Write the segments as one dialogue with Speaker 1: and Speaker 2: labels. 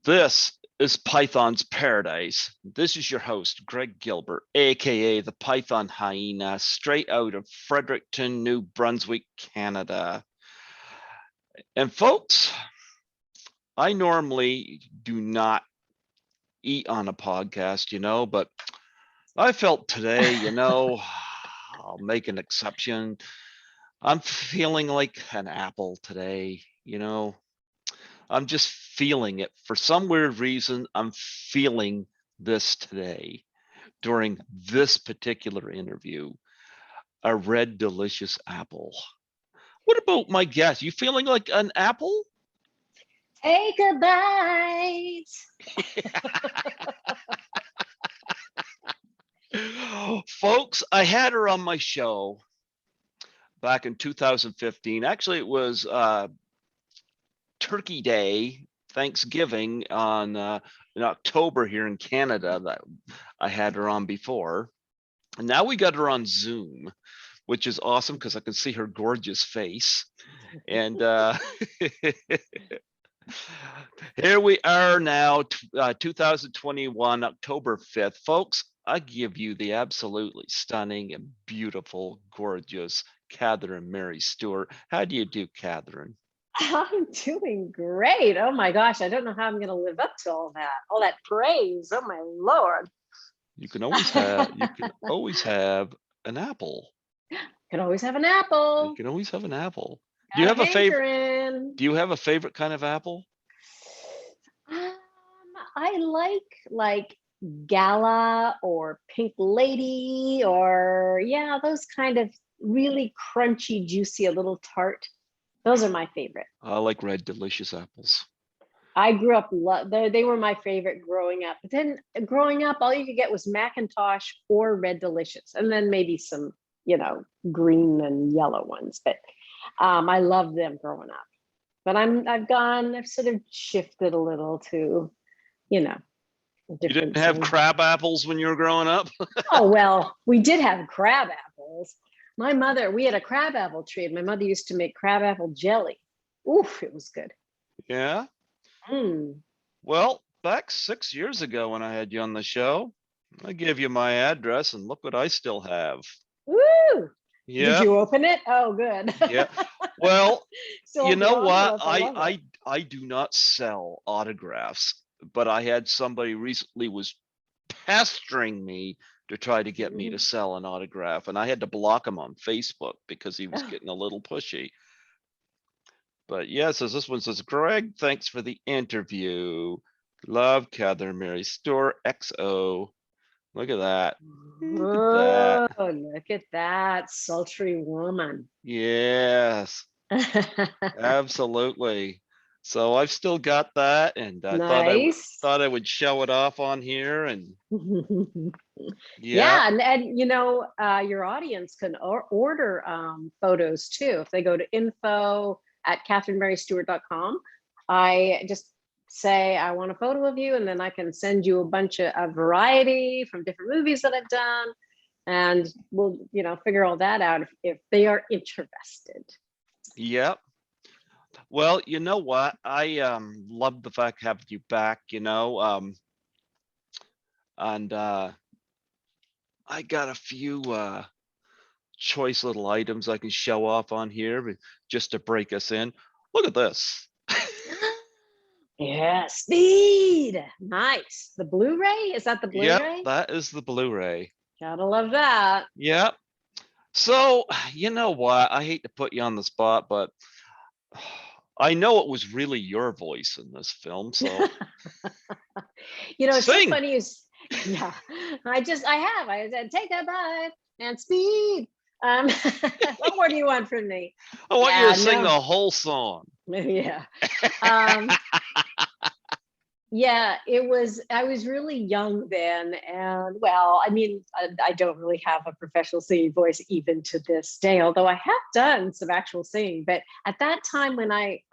Speaker 1: This is Python's Paradise. This is your host, Greg Gilbert, aka the Python Hyena, straight out of Fredericton, New Brunswick, Canada. And folks, I normally do not eat on a podcast, but I felt today, I'll make an exception. I'm feeling like an apple today, I'm just feeling it. For some weird reason, I'm feeling this today during this particular interview. A red, delicious apple. What about my guest? You feeling like an apple?
Speaker 2: Take a bite.
Speaker 1: Folks, I had her on my show back in 2015. Actually, it was Turkey Day, Thanksgiving in October here in Canada that I had her on before. And now we got her on Zoom, which is awesome because I can see her gorgeous face. And here we are now, 2021, October 5th. Folks, I give you the absolutely stunning and beautiful, gorgeous Catherine Mary Stewart. How do you do, Catherine?
Speaker 2: I'm doing great. Oh my gosh, I don't know how I'm going to live up to all that praise. Oh my Lord.
Speaker 1: You can always have an apple.
Speaker 2: Can always have an apple.
Speaker 1: You can always have an apple.
Speaker 2: Do you have a favorite?
Speaker 1: Do you have a favorite kind of apple?
Speaker 2: I like Gala or Pink Lady or those kind of really crunchy, juicy, a little tart. Those are my favorite.
Speaker 1: I like red, delicious apples.
Speaker 2: I grew up, they were my favorite growing up. But then growing up, all you could get was Macintosh or Red Delicious, and then maybe some, green and yellow ones. But I loved them growing up. But I've sort of shifted a little to,
Speaker 1: You didn't have crab apples when you were growing up?
Speaker 2: Oh, well, we did have crab apples. We had a crab apple tree, and my mother used to make crab apple jelly. Oof, it was good.
Speaker 1: Yeah. Well, back 6 years ago when I had you on the show, I gave you my address, and look what I still have.
Speaker 2: Woo! Yeah. Did you open it? Oh, good.
Speaker 1: Yeah. Well, you know what? I do not sell autographs, but I had somebody recently was pestering me to try to get me to sell an autograph, and I had to block him on Facebook because he was getting a little pushy. But yeah, so this one says, Greg, thanks for the interview. Love, Catherine Mary Stewart, XO. Look at that.
Speaker 2: Look at that sultry woman.
Speaker 1: Yes. Absolutely. So I've still got that, and I thought I would show it off on here, and
Speaker 2: and your audience can order photos too. If they go to info@catherinemarystewart.com, I just say I want a photo of you, and then I can send you a variety from different movies that I've done, and we'll figure all that out if they are interested.
Speaker 1: Yep. Well, you know what? I love the fact having you back, and I got a few choice little items I can show off on here just to break us in. Look at this.
Speaker 2: Yeah, speed. Nice. The Blu-ray? Is that the Blu-ray?
Speaker 1: Yep, that is the Blu-ray.
Speaker 2: Gotta love that.
Speaker 1: Yep. So, you know what? I hate to put you on the spot, but I know it was really your voice in this film, so
Speaker 2: it's so funny I said take a bite and speed. What more do you want from me?
Speaker 1: I want you to sing the whole song.
Speaker 2: Yeah. I was really young then, and I don't really have a professional singing voice even to this day, although I have done some actual singing. But at that time when I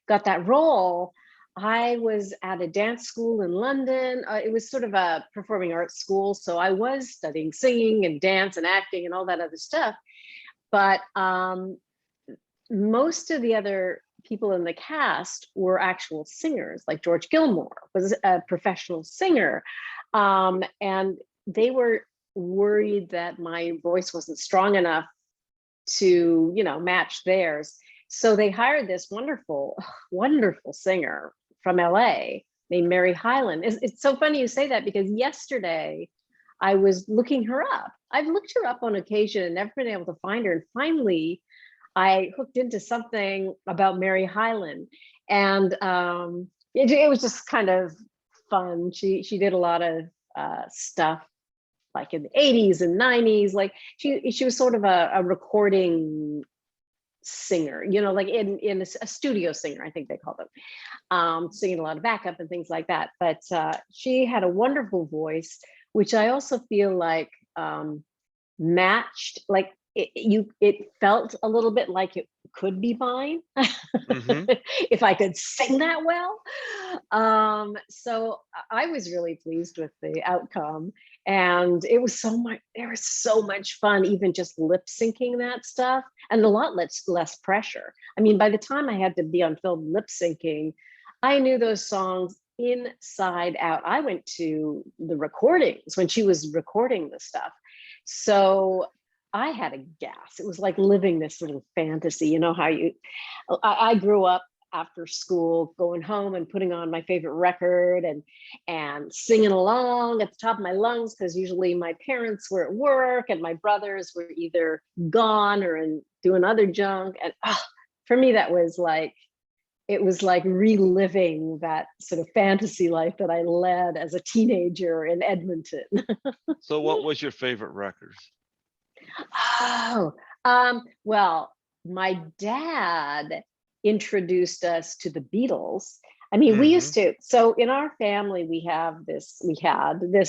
Speaker 2: got that role, I was at a dance school in London. It was sort of a performing arts school, so I was studying singing and dance and acting and all that other stuff. But most of the other people in the cast were actual singers, like George Gilmore was a professional singer. And they were worried that my voice wasn't strong enough to, match theirs. So they hired this wonderful, wonderful singer from LA named Mary Hyland. It's so funny you say that, because yesterday I was looking her up. I've looked her up on occasion and never been able to find her. And finally, I hooked into something about Mary Hyland, and it was just kind of fun. She did a lot of stuff like in the 80s and 90s. Like she was sort of a recording singer, like in a studio singer, I think they call them, singing a lot of backup and things like that. But she had a wonderful voice, which I also feel like matched, like it felt a little bit like it could be mine if I could sing that well. So I was really pleased with the outcome, and it was so much fun, even just lip syncing that stuff, and a lot less pressure. I mean, by the time I had to be on film lip syncing, I knew those songs inside out. I went to the recordings when she was recording the stuff. So I had a gas. It was like living this little fantasy. You know how I grew up after school going home and putting on my favorite record and singing along at the top of my lungs, because usually my parents were at work and my brothers were either gone or doing other junk. And for me, it was like reliving that sort of fantasy life that I led as a teenager in Edmonton.
Speaker 1: So what was your favorite records?
Speaker 2: Oh, well, my dad introduced us to the Beatles. I mean, we used to, so in our family, we had this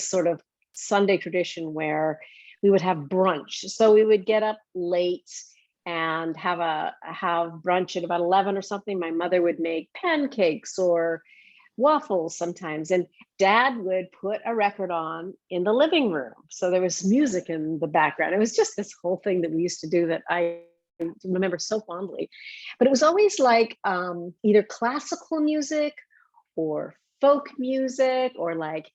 Speaker 2: sort of Sunday tradition where we would have brunch. So we would get up late and have brunch at about 11 or something. My mother would make pancakes or waffles sometimes, and Dad would put a record on in the living room, so there was music in the background. It was just this whole thing that we used to do that I remember so fondly. But it was always like either classical music or folk music, or like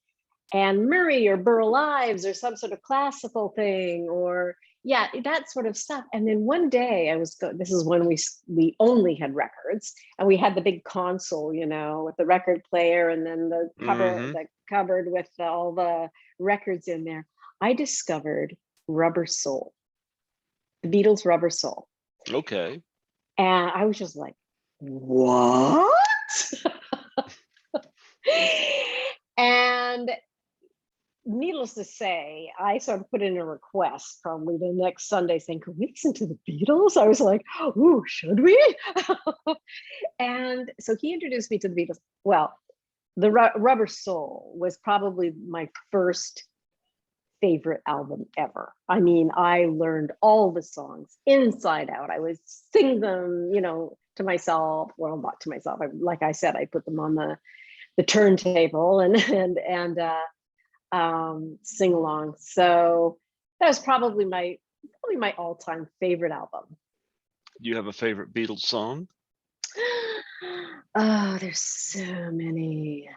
Speaker 2: Anne Murray or Burl Ives or some sort of classical thing, or that sort of stuff. And then one day this is when we only had records, and we had the big console, with the record player, and then the cupboard with all the records in there. I discovered Rubber Soul, the Beatles' Rubber Soul.
Speaker 1: Okay.
Speaker 2: And I was just like, what? And needless to say, I sort of put in a request probably the next Sunday saying, "Could we listen to the Beatles?" I was like, "Ooh, should we?" And so he introduced me to the Beatles. Well, the Rubber Soul was probably my first favorite album ever. I mean, I learned all the songs inside out. I would sing them, to myself. Well, not to myself. Like I said, I put them on the turntable and sing along. So that was probably my all-time favorite album.
Speaker 1: Do you have a favorite Beatles song?
Speaker 2: Oh, there's so many.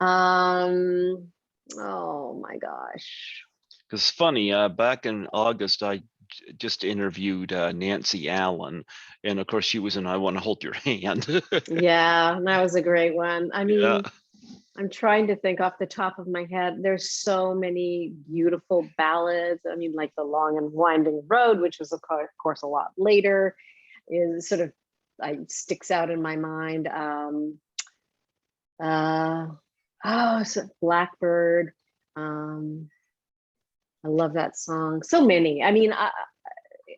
Speaker 2: Oh my gosh.
Speaker 1: Because funny, back in August, I just interviewed Nancy Allen, and of course she was in "I Want to Hold Your Hand."
Speaker 2: Yeah, that was a great one. I mean,
Speaker 1: Yeah.
Speaker 2: I'm trying to think off the top of my head. There's so many beautiful ballads. I mean, like "The Long and Winding Road," which was of course a lot later, is sort of sticks out in my mind. So Blackbird. I love that song. So many. I mean,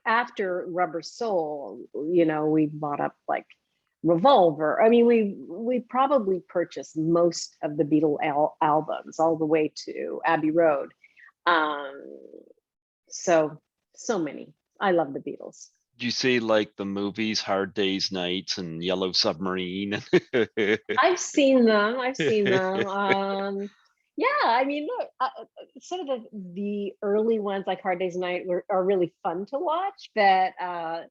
Speaker 2: after Rubber Soul, we bought up like Revolver. I mean, we probably purchased most of the Beatles albums all the way to Abbey Road. So many. I love the Beatles.
Speaker 1: Do you see like the movies Hard Day's Nights and Yellow Submarine?
Speaker 2: I've seen them. Yeah, I mean, look, sort of the early ones like Hard Day's Night are really fun to watch. But yeah,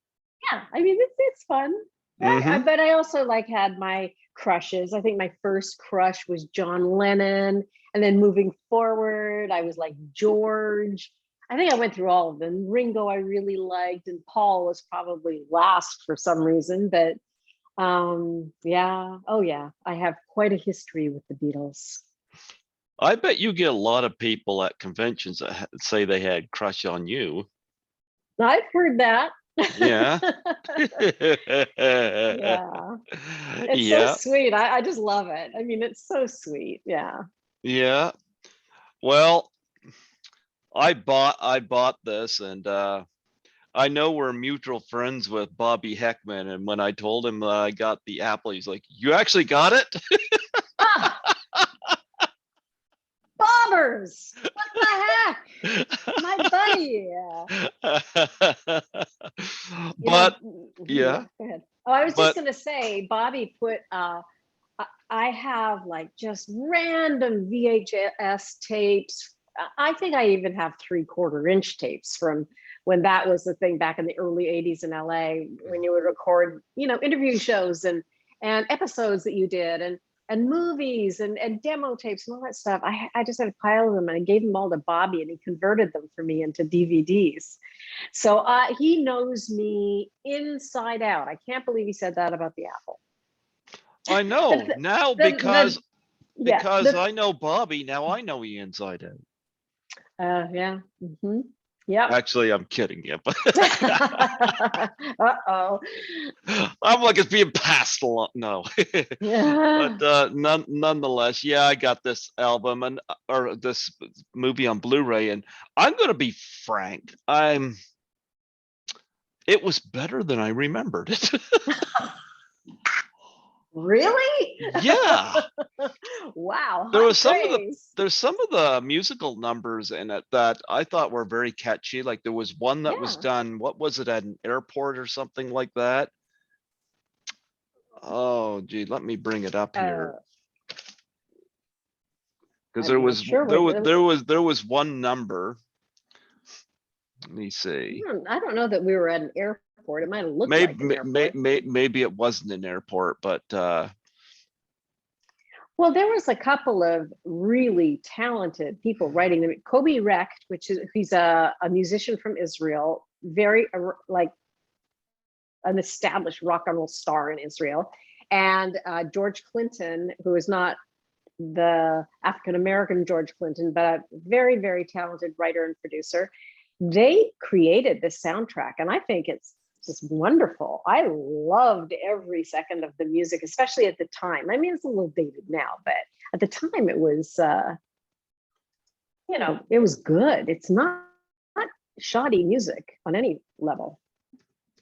Speaker 2: I mean, it's fun.
Speaker 1: Mm-hmm.
Speaker 2: But I also like had my crushes. I think my first crush was John Lennon, and then moving forward, I was like George. I think I went through all of them. Ringo I really liked, and Paul was probably last for some reason. But yeah, oh yeah, I have quite a history with the Beatles.
Speaker 1: I bet you get a lot of people at conventions that say they had crush on you.
Speaker 2: I've heard that.
Speaker 1: Yeah.
Speaker 2: Yeah, it's so
Speaker 1: Yeah.
Speaker 2: sweet. I just love it. I mean, it's so sweet. Yeah.
Speaker 1: Yeah. Well, I bought this, and I know we're mutual friends with Bobby Heckman, and when I told him that I got the Apple, he's like, "You actually got it?"
Speaker 2: Ah, bobbers! What the heck? My buddy. You know,
Speaker 1: But yeah,
Speaker 2: go ahead. Oh, I was just
Speaker 1: but
Speaker 2: gonna say, Bobby put I have like just random VHS tapes. I think I even have 3/4 inch tapes from when that was the thing back in the early 80s in LA, when you would record, interview shows and episodes that you did and movies and demo tapes and all that stuff. I just had a pile of them, and I gave them all to Bobby, and he converted them for me into DVDs. So he knows me inside out. I can't believe he said that about the Apple.
Speaker 1: I know
Speaker 2: The,
Speaker 1: now
Speaker 2: the, yeah,
Speaker 1: because I know Bobby, now I know he inside out.
Speaker 2: yeah. Mm-hmm. Yep.
Speaker 1: Actually, I'm kidding you, but
Speaker 2: Uh-oh.
Speaker 1: I'm like it's being passed along. No,
Speaker 2: Yeah.
Speaker 1: but nonetheless, yeah, I got this album and or this movie on Blu-ray, and I'm gonna be frank, it was better than I remembered it.
Speaker 2: Really?
Speaker 1: Yeah,
Speaker 2: Wow.
Speaker 1: there
Speaker 2: High
Speaker 1: was
Speaker 2: praise.
Speaker 1: there's some of the musical numbers in it that I thought were very catchy. Like there was one that was
Speaker 2: Yeah.
Speaker 1: done, what was it, at an airport or something like that? Oh, gee, let me bring it up here.
Speaker 2: Uh,
Speaker 1: Because
Speaker 2: I'm not sure what
Speaker 1: there was one number. Let me see.
Speaker 2: I don't know that we were at an airport. It might have looked like an airport.
Speaker 1: Maybe it wasn't an airport, but
Speaker 2: Well, there was a couple of really talented people writing them. Kobe Recht, he's a musician from Israel, very like an established rock and roll star in Israel, and George Clinton, who is not the African American George Clinton, but a very, very talented writer and producer. They created this soundtrack, and I think it's just wonderful. I loved every second of the music, especially at the time. I mean, it's a little dated now, but at the time it was, it was good. It's not shoddy music on any level.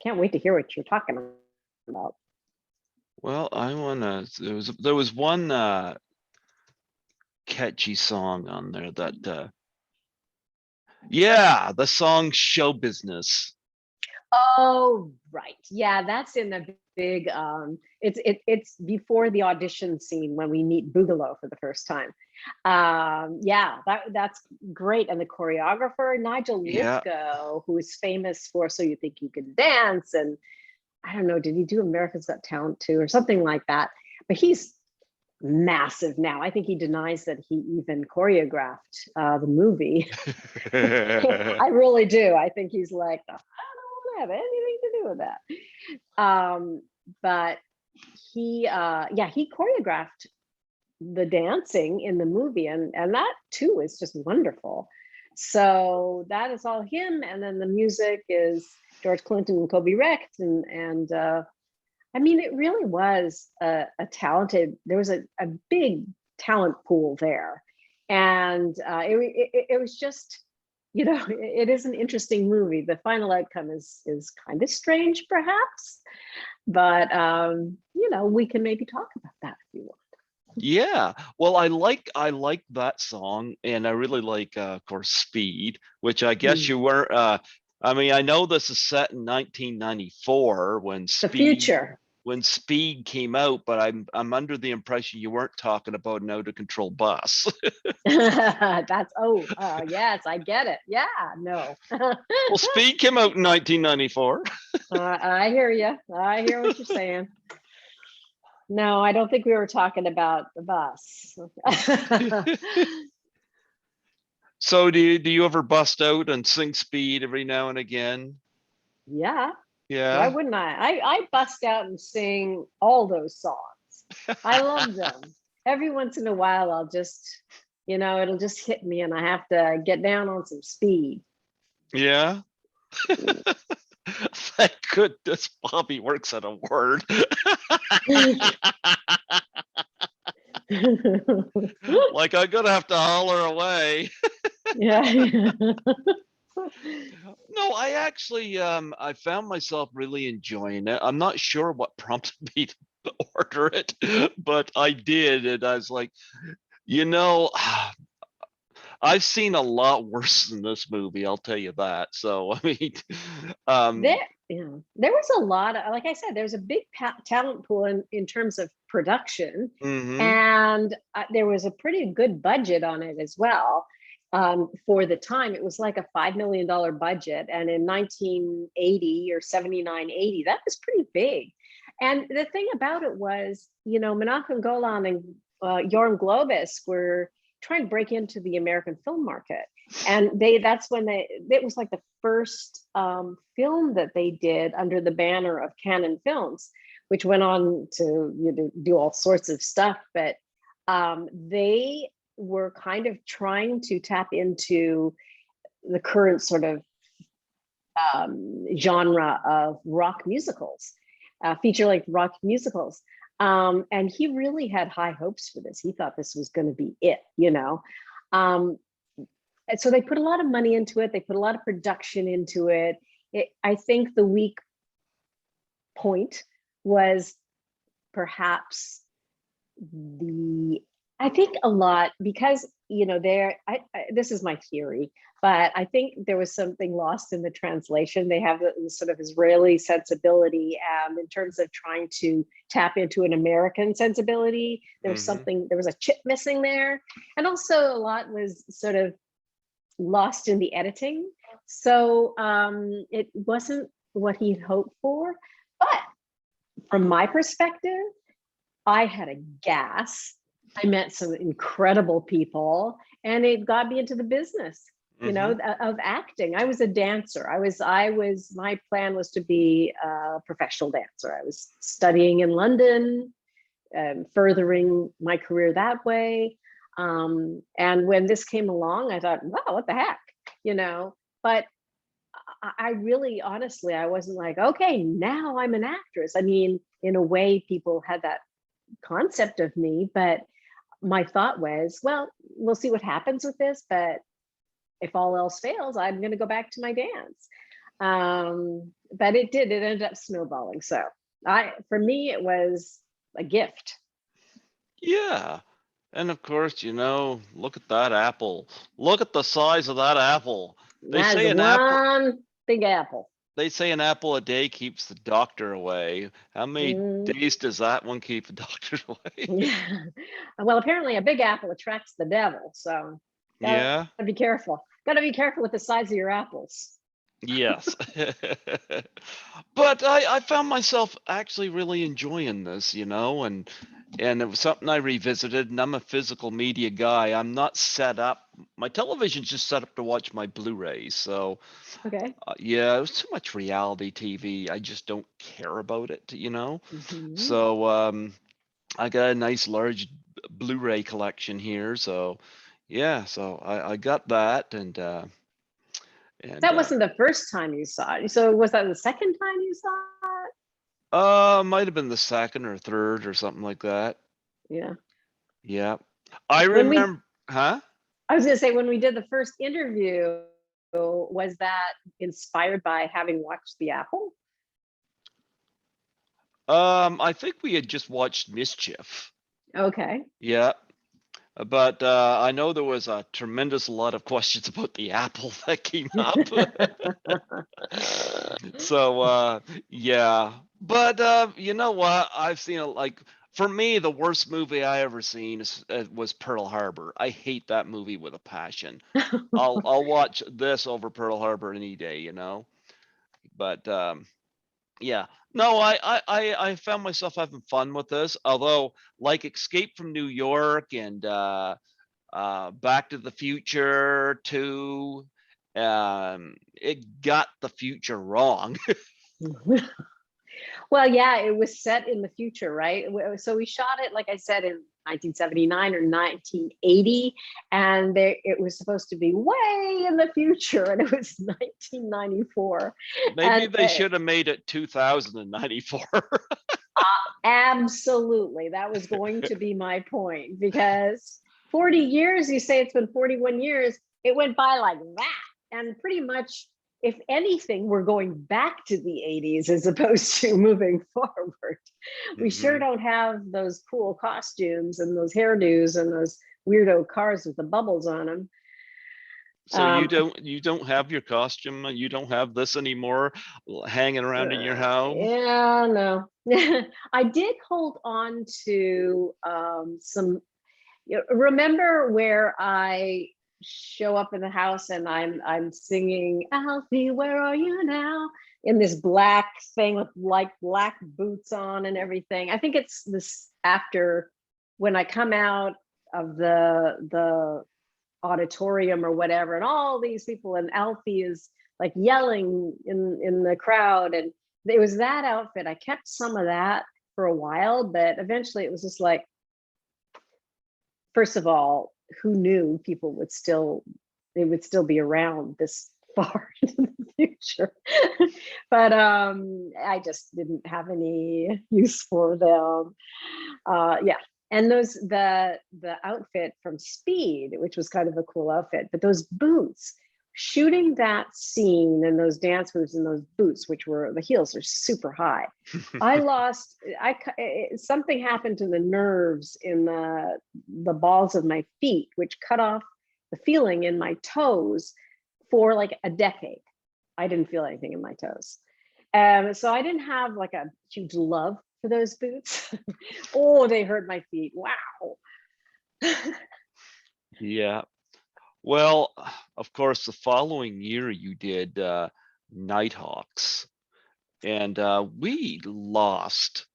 Speaker 2: Can't wait to hear what you're talking about.
Speaker 1: well, I wanna. There was one catchy song on there that. Yeah, the song "Show Business."
Speaker 2: Oh, right. Yeah, that's in the big it's before the audition scene when we meet Boogaloo for the first time. Yeah, that's great. And the choreographer, Nigel
Speaker 1: Yeah,
Speaker 2: Lithgow, who is famous for So You Think You Can Dance, and I don't know, did he do America's Got Talent too, or something like that? But he's massive now. I think he denies that he even choreographed the movie. I really do. I think he's like, I don't have anything to do with that. But he choreographed the dancing in the movie, and that too is just wonderful. So that is all him, and then the music is George Clinton and Kobe Recht, and I mean, it really was a talented. There was a big talent pool there, and it was just, it is an interesting movie. The final outcome is kind of strange, perhaps, but we can maybe talk about that if you want.
Speaker 1: yeah. Well, I like that song, and I really like, of course, Speed, which I guess
Speaker 2: Hmm.
Speaker 1: you were. I mean, I know this is set in 1994 when
Speaker 2: The
Speaker 1: Speed
Speaker 2: future.
Speaker 1: when Speed came out, but I'm under the impression you weren't talking about an out of control bus.
Speaker 2: That's yes, I get it. Yeah, no.
Speaker 1: Well, Speed came out in 1994.
Speaker 2: I hear you. I hear what you're saying. No, I don't think we were talking about the bus.
Speaker 1: So do you ever bust out and sing Speed every now and again?
Speaker 2: Yeah, why
Speaker 1: Yeah.
Speaker 2: wouldn't I bust out and sing all those songs. I love them. Every once in a while, I'll just, it'll just hit me and I have to get down on some Speed.
Speaker 1: Yeah. Thank goodness Bobby works at a Word. Like I'm gonna have to holler away.
Speaker 2: Yeah.
Speaker 1: No, I actually I found myself really enjoying it. I'm not sure what prompted me to order it, but I did, and I was like, you know, I've seen a lot worse than this movie, I'll tell you that. So I mean,
Speaker 2: There, there was a lot of, like I said, there's a big talent pool in terms of production,
Speaker 1: mhm.
Speaker 2: and there was a pretty good budget on it as well. For the time, it was like a $5 million budget, and in 1980 or 79, 80, that was pretty big. And the thing about it was, Menachem Golan and Yoram Globus were trying to break into the American film market, and that's when it was like the first film that they did under the banner of Canon Films, which went on to do all sorts of stuff. But they were kind of trying to tap into the current sort of genre of rock musicals, feature-length rock musicals. And he really had high hopes for this. He thought this was going to be it, and so they put a lot of money into it. They put a lot of production into it. I think the weak point was perhaps I think a lot because, this is my theory, but I think there was something lost in the translation. They have the sort of Israeli sensibility in terms of trying to tap into an American sensibility. There was there was a chip missing there. And also a lot was sort of lost in the editing. So it wasn't what he'd hoped for. But from my perspective, I had a gas. I met some incredible people, and it got me into the business, of acting. I was a dancer. My plan was to be a professional dancer. I was studying in London, furthering my career that way. And when this came along, I thought, wow, what the heck, but I really, honestly, I wasn't like, okay, now I'm an actress. I mean, in a way, people had that concept of me, but my thought was, well, we'll see what happens with this, but if all else fails, I'm going to go back to my dance. But it ended up snowballing. So for me, it was a gift.
Speaker 1: Yeah. And of course, look at that apple. Look at the size of that apple.
Speaker 2: That is one big apple.
Speaker 1: They say an apple a day keeps the doctor away. How many days does that one keep the doctor away?
Speaker 2: Yeah. Well, apparently a big apple attracts the devil. So gotta be careful. Gotta be careful with the size of your apples.
Speaker 1: Yes. But I found myself actually really enjoying this, and it was something I revisited, and I'm a physical media guy. I'm not set up. My television's just set up to watch my Blu-rays. So,
Speaker 2: okay.
Speaker 1: Yeah, it was too much reality TV. I just don't care about it,
Speaker 2: Mm-hmm.
Speaker 1: So, I got a nice large Blu-ray collection here. So, yeah, so I got that, and
Speaker 2: that wasn't the first time you saw it. So was that the second time you saw it?
Speaker 1: Might have been the second or third or something like that.
Speaker 2: Yeah.
Speaker 1: Yeah. I remember, huh?
Speaker 2: I was gonna say, when we did the first interview, was that inspired by having watched The Apple?
Speaker 1: I think we had just watched Mischief.
Speaker 2: Okay.
Speaker 1: Yeah. But I know there was a tremendous lot of questions about the apple that came up. So yeah, But you know what? I've seen it like for me, the worst movie I ever seen was Pearl Harbor. I hate that movie with a passion. I'll watch this over Pearl Harbor any day, you know. But yeah, no, I found myself having fun with this. Although, like Escape from New York and Back to the Future 2, it got the future wrong.
Speaker 2: Well, yeah, it was set in the future, right? So we shot it, like I said, in 1979 or 1980, and it was supposed to be way in the future, and it was 1994.
Speaker 1: Maybe
Speaker 2: And
Speaker 1: they should have made it 2094.
Speaker 2: absolutely, that was going to be my point, because 40 years, you say it's been 41 years, it went by like that. And pretty much, if anything, we're going back to the 80s as opposed to moving forward. We sure
Speaker 1: Mhm.
Speaker 2: don't have those cool costumes and those hairdos and those weirdo cars with the bubbles on them.
Speaker 1: So
Speaker 2: Um,
Speaker 1: you don't have your costume, you don't have this anymore hanging around in your home?
Speaker 2: yeah, no. I did hold on to some. Remember where I show up in the house and I'm singing Alfie, where are you now? In this black thing with like black boots on and everything. I think it's this after when I come out of the auditorium or whatever, and all these people, and Alfie is like yelling in the crowd, and it was that outfit. I kept some of that for a while, but eventually it was just like, first of all, who knew people would still, they would still be around this far into the future. But I just didn't have any use for them. Yeah. And those the outfit from Speed, which was kind of a cool outfit, but those boots, shooting that scene and those dance moves in those boots, which were, the heels are super high. I lost, something happened to the nerves in the balls of my feet, which cut off the feeling in my toes for like a decade. I didn't feel anything in my toes. So I didn't have like a huge love for those boots. Oh, they hurt my feet. Wow.
Speaker 1: Yeah. Well, of course, the following year you did Nighthawks, and we lost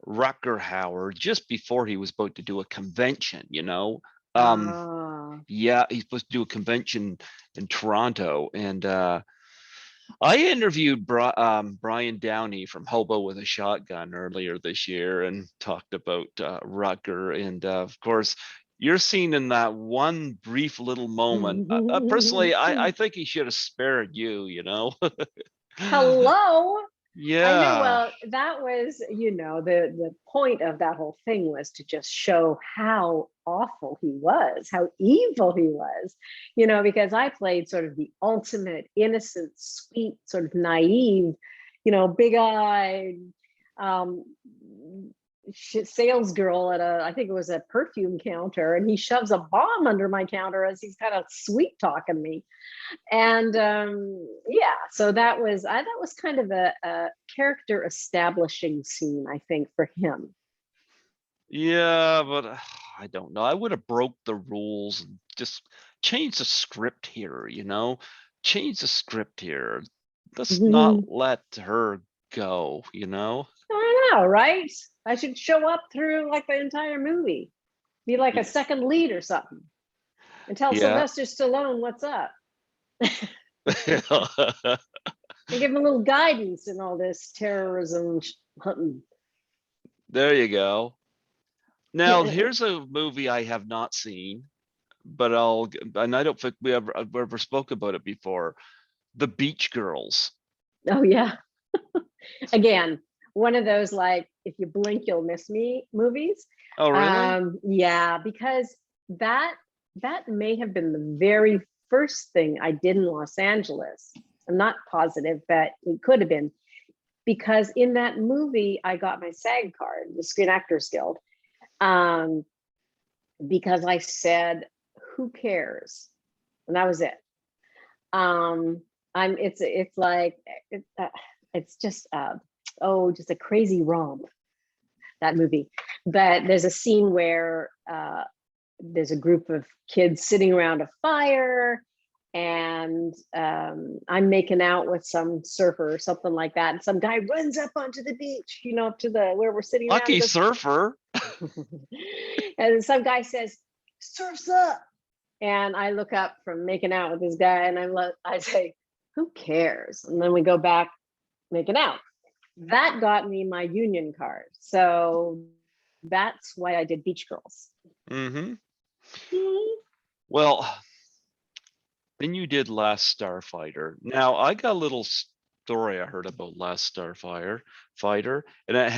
Speaker 1: Rucker Howard just before he was about to do a convention, you know. Um,
Speaker 2: Ah.
Speaker 1: yeah, he's supposed to do a convention in Toronto, and I interviewed Brian Downey from Hobo with a Shotgun earlier this year and talked about Rucker. And of course, you're seen in that one brief little moment. Personally, I think he should have spared you, you know?
Speaker 2: Hello. I know.
Speaker 1: Yeah.
Speaker 2: Well, that was, the point of that whole thing was to just show how awful he was, how evil he was, because I played sort of the ultimate innocent, sweet, sort of naive, big-eyed um, sales girl at I think it was a perfume counter, and he shoves a bomb under my counter as he's kind of sweet talking me. And yeah, so that was kind of a character establishing scene, I think, for him.
Speaker 1: Yeah, but I don't know. I would have broke the rules and just changed the script here, you know? Change the script here. Let's not
Speaker 2: I
Speaker 1: let her go, you know?
Speaker 2: know, right? I should show up through like the entire movie, be like a
Speaker 1: Y-
Speaker 2: second lead or something, and tell
Speaker 1: Yeah.
Speaker 2: Sylvester Stallone what's up, and give him a little guidance in all this terrorism hunting.
Speaker 1: There you go. Now, here's a movie I have not seen, but and I don't think I've ever spoke about it before. The Beach Girls.
Speaker 2: Oh yeah. Again, one of those like if you blink you'll miss me movies.
Speaker 1: Oh, really?
Speaker 2: Yeah, because that that may have been the very first thing I did in Los Angeles. I'm not positive, but it could have been, because in that movie I got my SAG card, the Screen Actors Guild, um, because I said, "Who cares?" and that was it. Um, it's like it's just just a crazy romp, that movie. But there's a scene where there's a group of kids sitting around a fire, and I'm making out with some surfer or something like that. And some guy runs up onto the beach, up to the where we're sitting around.
Speaker 1: Lucky surfer.
Speaker 2: And some guy says, "Surf's up." And I look up from making out with this guy, and I say, "Who cares?" And then we go back making out. That got me my union card. So that's why I did Beach Girls.
Speaker 1: Mm-hmm. Well, then you did Last Starfighter. Now I got a little story I heard about Last Starfighter, and I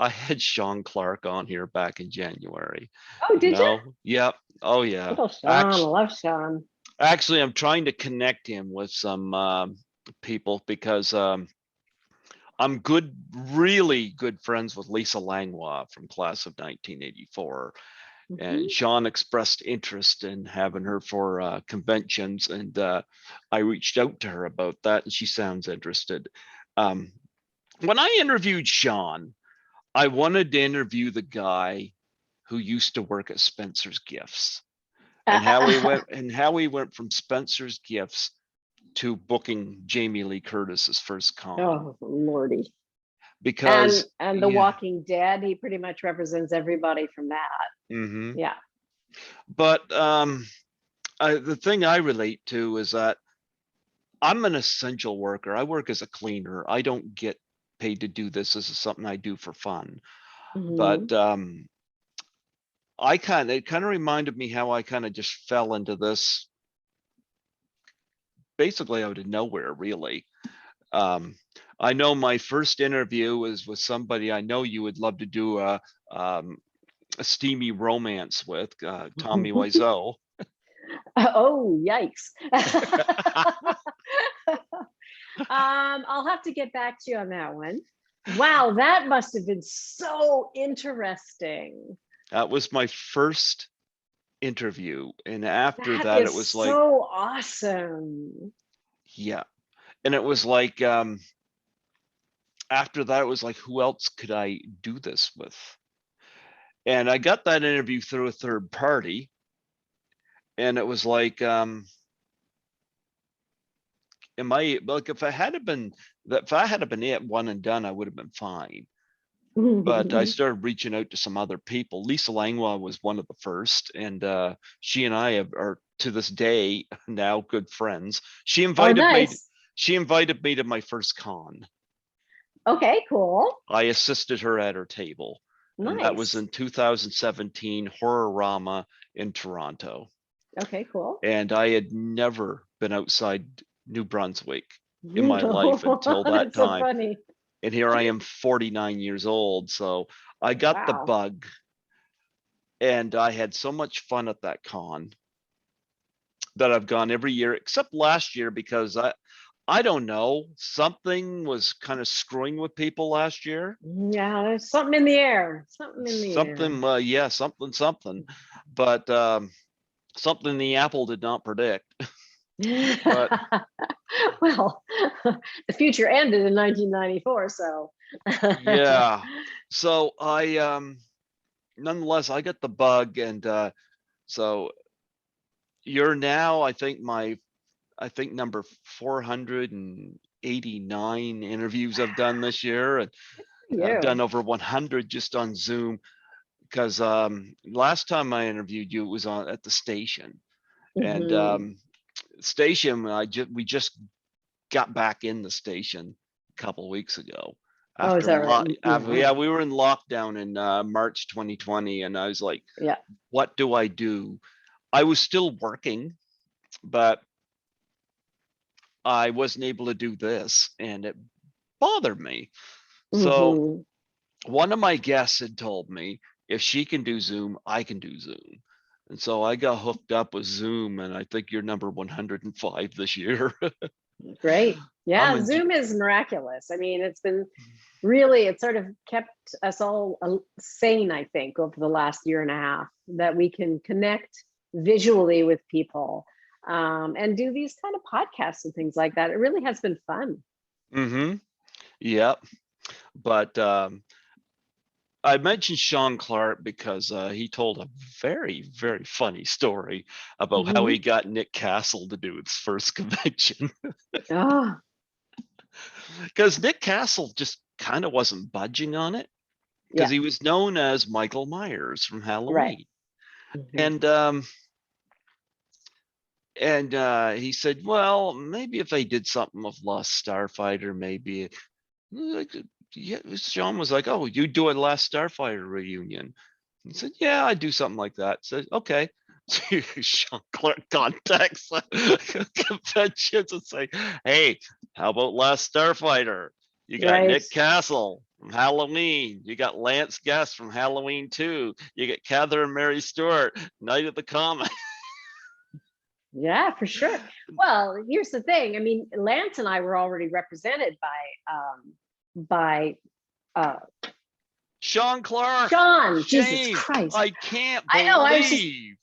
Speaker 1: had Sean Clark on here back in January.
Speaker 2: Oh, did you?
Speaker 1: Yep. Oh yeah.
Speaker 2: Little Sean, I love Sean.
Speaker 1: Actually, I'm trying to connect him with some people because I'm really good friends with Lisa Langlois from class of 1984. And Sean expressed interest in having her for conventions, and I reached out to her about that, and she sounds interested. When I interviewed Sean, I wanted to interview the guy who used to work at Spencer's Gifts, and how he went from Spencer's Gifts to booking Jamie Lee Curtis's first con.
Speaker 2: Oh, Lordy.
Speaker 1: Because
Speaker 2: and The Walking Dead, he pretty much represents everybody from that.
Speaker 1: Mm-hmm.
Speaker 2: Yeah.
Speaker 1: But the thing I relate to is that I'm an essential worker. I work as a cleaner. I don't get paid to do this. This is something I do for fun. But it kind of reminded me how I kind of just fell into this basically out of nowhere, really. I know my first interview was with somebody I know you would love to do a steamy romance with, Tommy Wiseau.
Speaker 2: Oh, yikes. I'll have to get back to you on that one. Wow, that must have been so interesting.
Speaker 1: That was my first interview. And after that it was like
Speaker 2: so awesome.
Speaker 1: Yeah. And it was like after that it was like, who else could I do this with? And I got that interview through a third party, and it was like if I had been it one and done, I would have been fine. But I started reaching out to some other people. Lisa Langlois was one of the first, and she and I are to this day now good friends. She invited me to my first con.
Speaker 2: Okay, cool.
Speaker 1: I assisted her at her table.
Speaker 2: Nice.
Speaker 1: And that was in 2017 Horrorama in Toronto.
Speaker 2: Okay, cool.
Speaker 1: And I had never been outside New Brunswick in my life until that time. So funny. And here I am 49 years old. So I got the bug, and I had so much fun at that con that I've gone every year except last year, because I don't know, something was kind of screwing with people last year.
Speaker 2: Yeah, there's something in the air. Something.
Speaker 1: Yeah, something. But something the apple did not predict. But
Speaker 2: well, the future ended in 1994, so
Speaker 1: yeah. So I nonetheless I got the bug, and so you're now I think number 489 interviews I've done this year, and I've done over 100 just on Zoom, because last time I interviewed you, it was at the station. And station, we just got back in the station a couple of weeks ago.
Speaker 2: Is that right?
Speaker 1: Yeah, we were in lockdown in March 2020, and I was like, what do I do? I was still working, but I wasn't able to do this, and it bothered me. So one of my guests had told me, if she can do Zoom, I can do Zoom. And so I got hooked up with Zoom, and I think you're number 105 this year.
Speaker 2: Great. Yeah, Zoom is miraculous. I mean, it's sort of kept us all sane, I think, over the last year and a half, that we can connect visually with people and do these kind of podcasts and things like that. It really has been fun.
Speaker 1: Yep. But I mentioned Sean Clark because he told a very, very funny story about how he
Speaker 2: Mhm.
Speaker 1: got Nick Castle to do his first convention.
Speaker 2: Ah,
Speaker 1: Because Nick Castle just kind of wasn't budging on it because
Speaker 2: yeah,
Speaker 1: he was known as Michael Myers from
Speaker 2: right.
Speaker 1: Halloween.
Speaker 2: Mhm.
Speaker 1: And he said, well, maybe if they did something with Lost Starfighter, maybe like, yeah, Sean was like, oh, you do a Last Starfighter reunion. He said, yeah, I do something like that. Said, okay. Sean Clark contacts conventions and say, hey, how about Last Starfighter? You got
Speaker 2: Right.
Speaker 1: Nick Castle from Halloween. You got Lance Guest from Halloween 2. You got Catherine Mary Stewart, Night of the Comet.
Speaker 2: Yeah, for sure. Well, here's the thing. I mean, Lance and I were already represented by uh
Speaker 1: Sean Clark,
Speaker 2: Sean. Jesus
Speaker 1: shame.
Speaker 2: Christ.
Speaker 1: I can't
Speaker 2: I know. I was just
Speaker 1: believe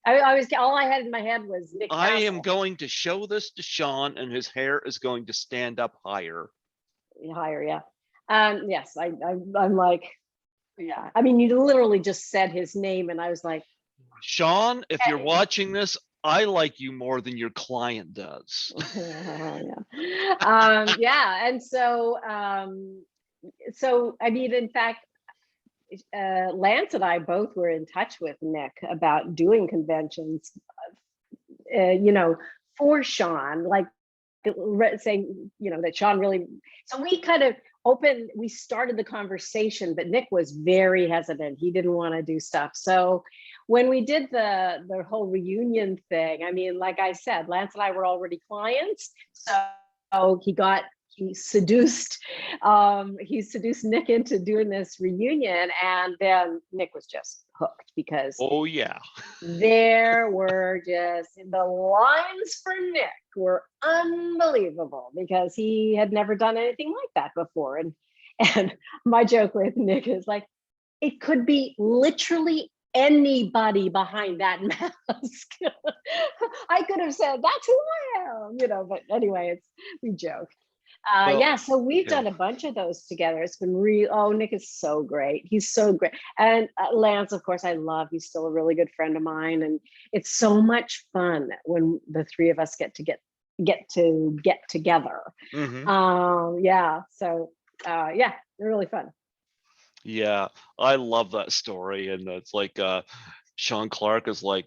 Speaker 2: I was all I had in my head was Nick
Speaker 1: I am
Speaker 2: Castle.
Speaker 1: going to show this to Sean and his hair is going to stand up higher.
Speaker 2: Higher, yeah. Yes, I'm like, yeah. I mean, you literally just said his name, and I was like,
Speaker 1: Sean, if you're
Speaker 2: hey.
Speaker 1: watching this, I like you more than your client does.
Speaker 2: Yeah. Yeah, and so I mean, in fact, Lance and I both were in touch with Nick about doing conventions, you know, for Sean, like saying, you know, that Sean really. So we kind of we started the conversation, but Nick was very hesitant. He didn't want to do stuff. So when we did the whole reunion thing, I mean, like I said, Lance and I were already clients, so he seduced Nick into doing this reunion, and then Nick was just hooked because
Speaker 1: Oh, yeah.
Speaker 2: there were just the lines for Nick were unbelievable because he had never done anything like that before. And my joke with Nick is like, it could be literally anybody behind that mask. I could have said, that's who I am, you know, but anyway, we joke.
Speaker 1: Well,
Speaker 2: Yeah, so we've
Speaker 1: yeah.
Speaker 2: done a bunch of those together. It's been real. Oh, Nick is so great. He's so great. And Lance, of course, I love. He's still a really good friend of mine, and it's so much fun when the three of us get together.
Speaker 1: Hmm.
Speaker 2: Yeah. So yeah, they're really fun.
Speaker 1: Yeah, I love that story. And it's like Sean Clark is like,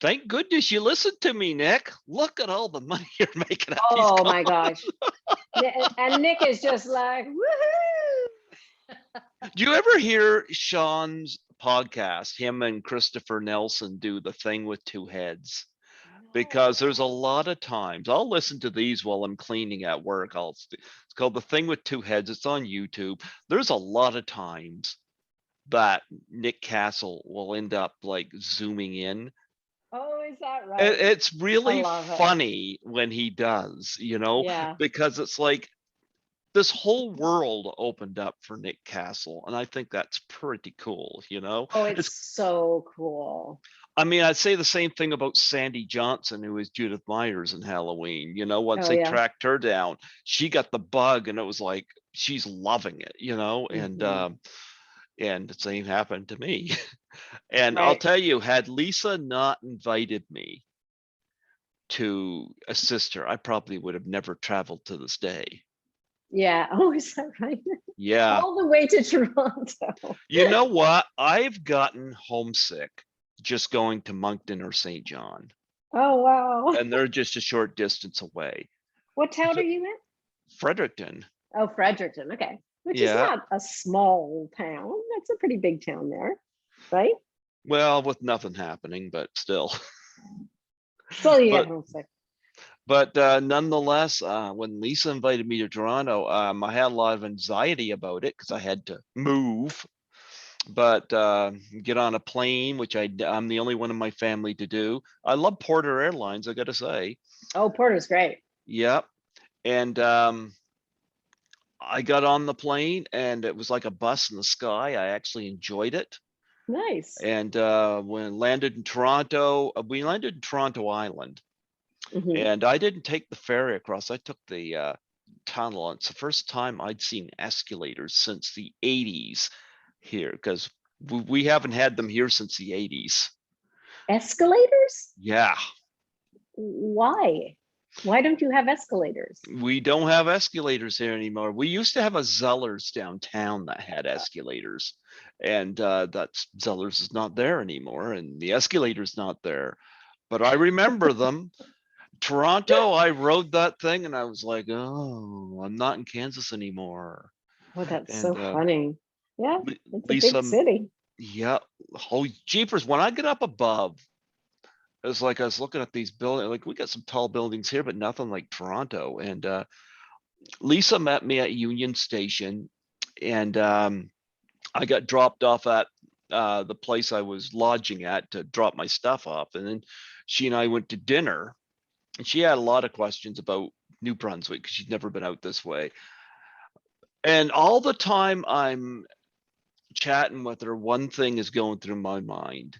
Speaker 1: thank goodness you listened to me, Nick. Look at all the money you're making at these
Speaker 2: Oh
Speaker 1: cons.
Speaker 2: my gosh. And Nick is just like, woohoo!
Speaker 1: Do you ever hear Sean's podcast? Him and Christopher Nelson do the thing with two heads. Because there's a
Speaker 2: No.
Speaker 1: lot of times I'll listen to these while I'm cleaning at work. It's called The Thing with Two Heads. It's on YouTube. There's a lot of times that Nick Castle will end up like zooming in.
Speaker 2: Oh, is that right?
Speaker 1: It's
Speaker 2: I
Speaker 1: really
Speaker 2: love it.
Speaker 1: funny when he does,
Speaker 2: Yeah.
Speaker 1: because it's like this whole world opened up for Nick Castle, and I think that's pretty cool.
Speaker 2: Oh, it's
Speaker 1: It's
Speaker 2: so cool.
Speaker 1: I mean, I'd say the same thing about Sandy Johnson, who is Judith Myers in Halloween. Once
Speaker 2: Oh
Speaker 1: they
Speaker 2: yeah.
Speaker 1: tracked her down, she got the bug, and it was like she's loving it.
Speaker 2: Hmm.
Speaker 1: And the same happened to me. And I'll
Speaker 2: Right.
Speaker 1: tell you, had Lisa not invited me to assist her, I probably would have never traveled to this day.
Speaker 2: Yeah. Oh, is that right?
Speaker 1: Yeah.
Speaker 2: All the way to Toronto.
Speaker 1: You know what? I've gotten homesick just going to Moncton or St. John,
Speaker 2: Oh wow.
Speaker 1: and they're just a short distance away.
Speaker 2: What town
Speaker 1: So
Speaker 2: are you in?
Speaker 1: Fredericton.
Speaker 2: Oh, Fredericton. Okay. Which is
Speaker 1: Yeah.
Speaker 2: not a small town. That's a pretty big town there, right?
Speaker 1: Well, with nothing happening, but still.
Speaker 2: Still you get
Speaker 1: But
Speaker 2: homesick.
Speaker 1: nonetheless, when Lisa invited me to Toronto, I had a lot of anxiety about it because I had to move, but get on a plane, which I'm the only one in my family to do. I love Porter Airlines, I got to say.
Speaker 2: Oh, Porter's great.
Speaker 1: Yep. And I got on the plane, and it was like a bus in the sky. I actually enjoyed it.
Speaker 2: Nice.
Speaker 1: And when landed in Toronto, we landed in Toronto Island,
Speaker 2: Hmm.
Speaker 1: and I didn't take the ferry across. I took tunnel. It's the first time I'd seen escalators since the 80s here, because we haven't had them here since the 80s.
Speaker 2: Escalators?
Speaker 1: Yeah,
Speaker 2: Why? Why don't you have escalators?
Speaker 1: we don't have escalators here anymore. We used to have a Zellers downtown that had escalators, and that's Zellers is not there anymore, and the escalator's not there. But I remember them. Toronto, I rode that thing and I was like, oh, I'm not in Kansas anymore.
Speaker 2: Oh, that's so
Speaker 1: And
Speaker 2: funny. Yeah, it's a big
Speaker 1: Lisa,
Speaker 2: city.
Speaker 1: yeah, holy jeepers, when I get up above, it was like I was looking at these buildings, like we got some tall buildings here, but nothing like Toronto. And Lisa met me at Union Station, and I got dropped off at the place I was lodging at to drop my stuff off. And then she and I went to dinner, and she had a lot of questions about New Brunswick because she'd never been out this way. And all the time I'm chatting with her, one thing is going through my mind.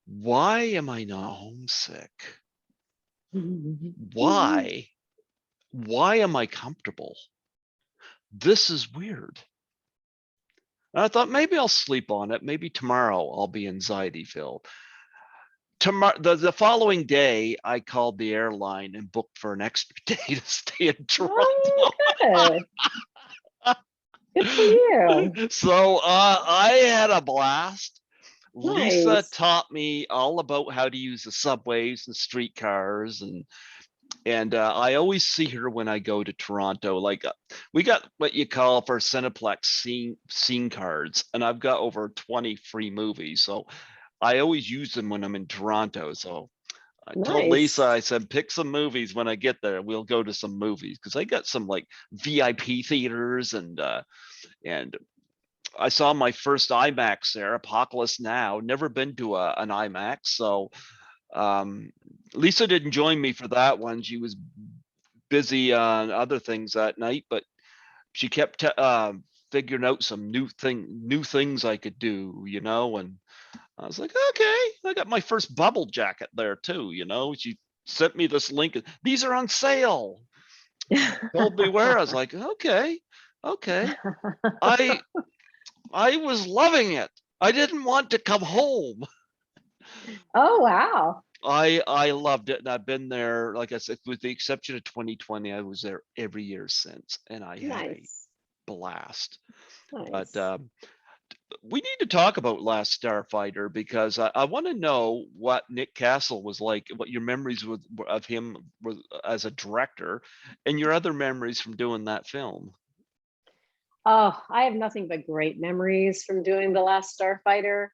Speaker 1: Why am I not homesick? Why? Why am I comfortable? This is weird. And I thought maybe I'll sleep on it. Maybe tomorrow I'll be anxiety filled. Tomorrow, the following day, I called the airline and booked for an extra day to stay in Toronto.
Speaker 2: Oh, good. Good for you.
Speaker 1: So I had a blast. Lisa
Speaker 2: Nice.
Speaker 1: taught me all about how to use the subways and streetcars, and I always see her when I go to Toronto. Like we got what you call for Cineplex scene cards, and I've got over 20 free movies, so I always use them when I'm in Toronto. So I told Lisa,
Speaker 2: Nice.
Speaker 1: I said, pick some movies when I get there. We'll go to some movies because I got some like VIP theaters, and I saw my first IMAX there, Apocalypse Now. Never been to an IMAX, so Lisa didn't join me for that one. She was busy on other things that night, but she kept figuring out some new things I could do, and I was like, okay, I got my first bubble jacket there too, She sent me this link. These are on sale. Told me where. I was like, okay, okay. I I was loving it. I didn't want to come home.
Speaker 2: Oh, wow.
Speaker 1: I loved it, and I've been there, like I said, with the exception of 2020, I was there every year since, and I had a
Speaker 2: Nice.
Speaker 1: blast. But
Speaker 2: Nice.
Speaker 1: we need to talk about Last Starfighter because I want to know what Nick Castle was like, what your memories of him were as a director, and your other memories from doing that film.
Speaker 2: Oh, I have nothing but great memories from doing The Last Starfighter.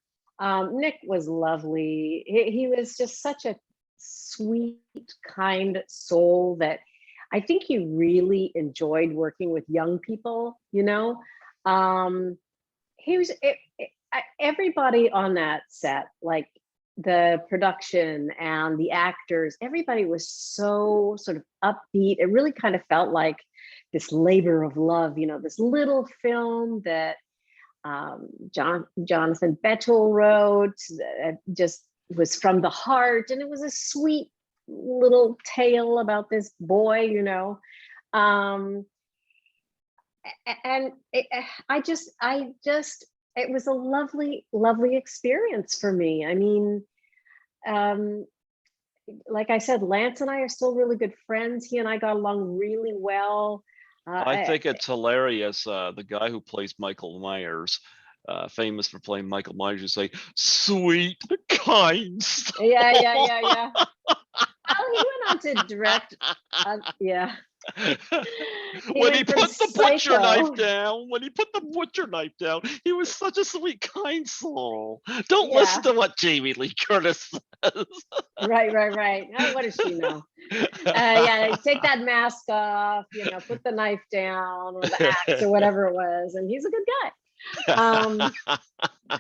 Speaker 2: Nick was lovely. He was just such a sweet, kind soul that I think he really enjoyed working with young people. He was everybody on that set, like the production and the actors, everybody was so sort of upbeat. It really kind of felt like this labor of love, this little film that Jonathan Bettel wrote, just was from the heart, and it was a sweet little tale about this boy. Um, and it was a lovely, lovely experience for me. I mean, like I said, Lance and I are still really good friends. He and I got along really well.
Speaker 1: I think it's hilarious. The guy who plays Michael Myers, famous for playing Michael Myers, is like sweet, kind soul.
Speaker 2: Yeah. Well, he went on to direct. Yeah.
Speaker 1: When he put the butcher knife
Speaker 2: Psycho.
Speaker 1: down, he was such a sweet, kind soul. Don't listen
Speaker 2: Yeah.
Speaker 1: to what Jamie Lee Curtis says.
Speaker 2: Right. Oh, what does she know? Yeah, take that mask off, put the knife down or the axe or whatever it was, and he's a good guy.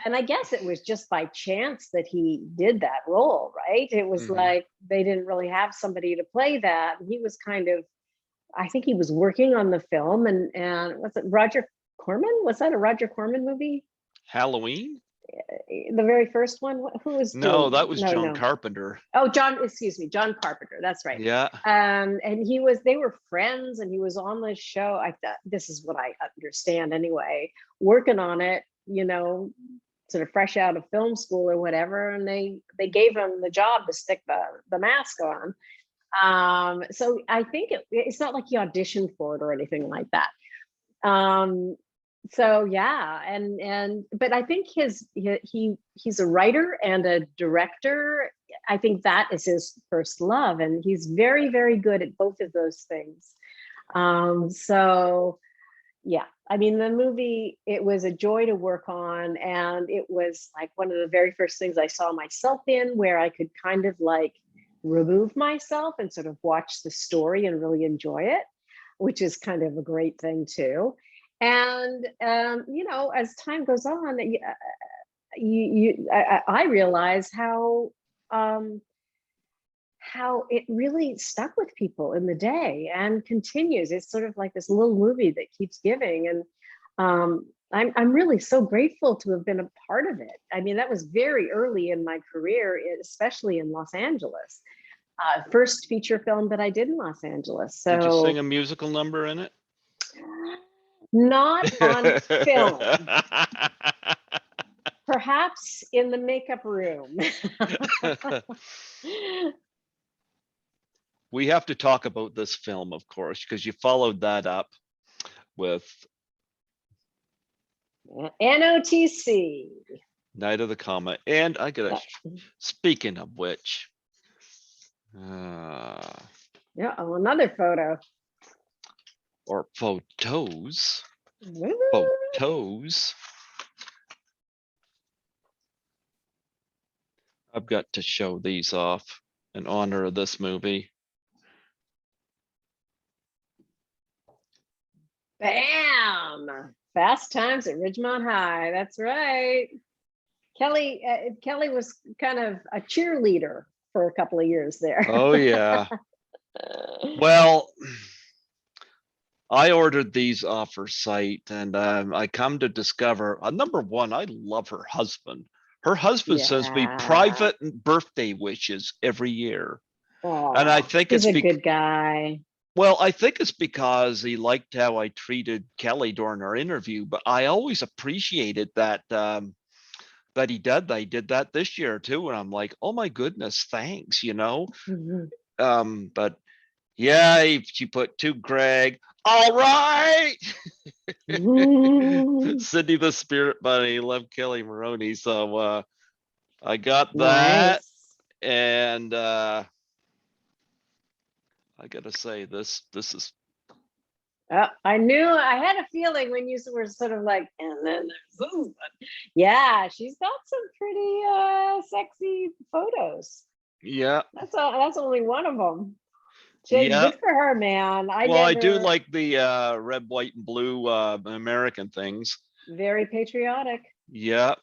Speaker 2: And I guess it was just by chance that he did that role, right? It was like they didn't really have somebody to play that. He was kind of, I think he was working on the film, and what's it, Roger Corman? Was that a Roger Corman movie?
Speaker 1: Halloween?
Speaker 2: The very first one. Who was
Speaker 1: No,
Speaker 2: doing?
Speaker 1: that was
Speaker 2: No,
Speaker 1: John
Speaker 2: no.
Speaker 1: Carpenter.
Speaker 2: Oh, John. Excuse me, John Carpenter. That's right.
Speaker 1: Yeah.
Speaker 2: And they were friends, and he was on the show. I thought, this is what I understand anyway. Working on it, sort of fresh out of film school or whatever, and they gave him the job to stick the mask on. So I think it's not like he auditioned for it or anything like that. So yeah, but I think he's a writer and a director. I think that is his first love, and he's very, very good at both of those things. So yeah, I mean, the movie, it was a joy to work on, and it was like one of the very first things I saw myself in, where I could kind of like remove myself and sort of watch the story and really enjoy it, which is kind of a great thing too. And as time goes on, I realize how it really stuck with people in the day and continues. It's sort of like this little movie that keeps giving, and I'm really so grateful to have been a part of it. I mean, that was very early in my career, especially in Los Angeles. First feature film that I did in Los Angeles. So
Speaker 1: did you sing a musical number in it?
Speaker 2: Not on film. Perhaps in the makeup room.
Speaker 1: We have to talk about this film, of course, because you followed that up with
Speaker 2: NOTC.
Speaker 1: Night of the Comet. And I gotta, speaking of which,
Speaker 2: yeah, another photo.
Speaker 1: Or photos.
Speaker 2: Woo.
Speaker 1: Photos. I've got to show these off in honor of this movie.
Speaker 2: Bam! Fast Times at Ridgemont High. That's right. Kelly was kind of a cheerleader for a couple of years there.
Speaker 1: Oh yeah. Well, I ordered these off her site, and I come to discover, number one, I love her husband. Her husband sends me private birthday wishes every year.
Speaker 2: Aww,
Speaker 1: and I think
Speaker 2: he's a good guy.
Speaker 1: Well, I think it's because he liked how I treated Kelly during our interview, but I always appreciated that that he did that this year too. And I'm like, oh my goodness, thanks,
Speaker 2: Mm-hmm.
Speaker 1: But yeah, she put to Greg, all right. Sydney the Spirit Bunny, love Kelly Maroney. So I got that.
Speaker 2: Nice.
Speaker 1: And I gotta say, this is.
Speaker 2: I knew, I had a feeling when you were sort of like, and then there's this one. Yeah, she's got some pretty sexy photos.
Speaker 1: Yeah,
Speaker 2: that's only one of them.
Speaker 1: Yeah.
Speaker 2: Good for her, man.
Speaker 1: I do like the red, white, and blue American things.
Speaker 2: Very patriotic.
Speaker 1: Yeah.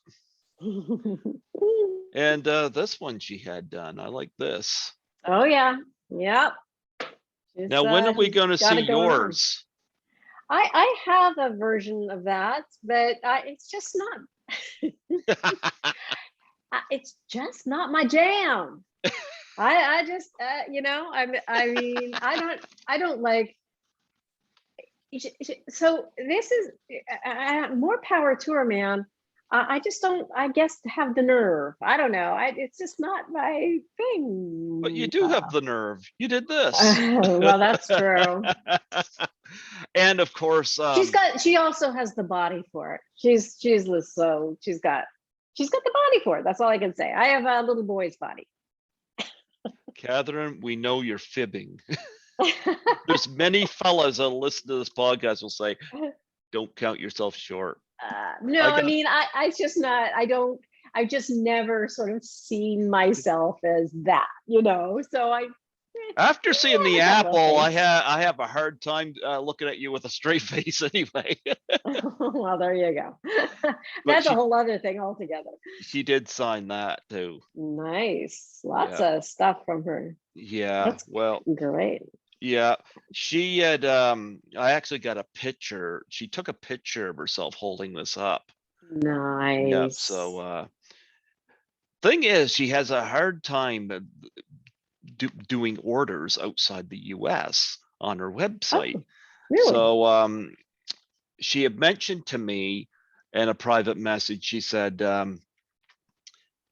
Speaker 1: And this one she had done. I like this.
Speaker 2: Oh yeah. Yep.
Speaker 1: Now, when are we going to see yours?
Speaker 2: I have a version of that, but it's just not. It's just not my jam. I just I mean I don't like. So this is more power to her, man. I just don't, I guess, have the nerve. I don't know. It's just not my thing.
Speaker 1: But you do have the nerve. You did this.
Speaker 2: Well, that's true.
Speaker 1: And of course,
Speaker 2: she also has the body for it. She's got the body for it. That's all I can say. I have a little boy's body.
Speaker 1: Catherine, we know you're fibbing. There's many fellas that listen to this podcast will say, don't count yourself short.
Speaker 2: No, I mean, I just not, I've just never sort of seen myself as that, so
Speaker 1: after seeing the apple, I have a hard time looking at you with a straight face anyway.
Speaker 2: Well, there you go. That's a whole other thing altogether.
Speaker 1: She did sign that too.
Speaker 2: Nice. Lots of stuff from her.
Speaker 1: Yeah.
Speaker 2: That's great.
Speaker 1: Yeah, she had I actually got a picture. She took a picture of herself holding this up. Yep.
Speaker 2: Nice.
Speaker 1: So thing is, she has a hard time doing orders outside the US on her website.
Speaker 2: Oh, really?
Speaker 1: So she had mentioned to me in a private message, she said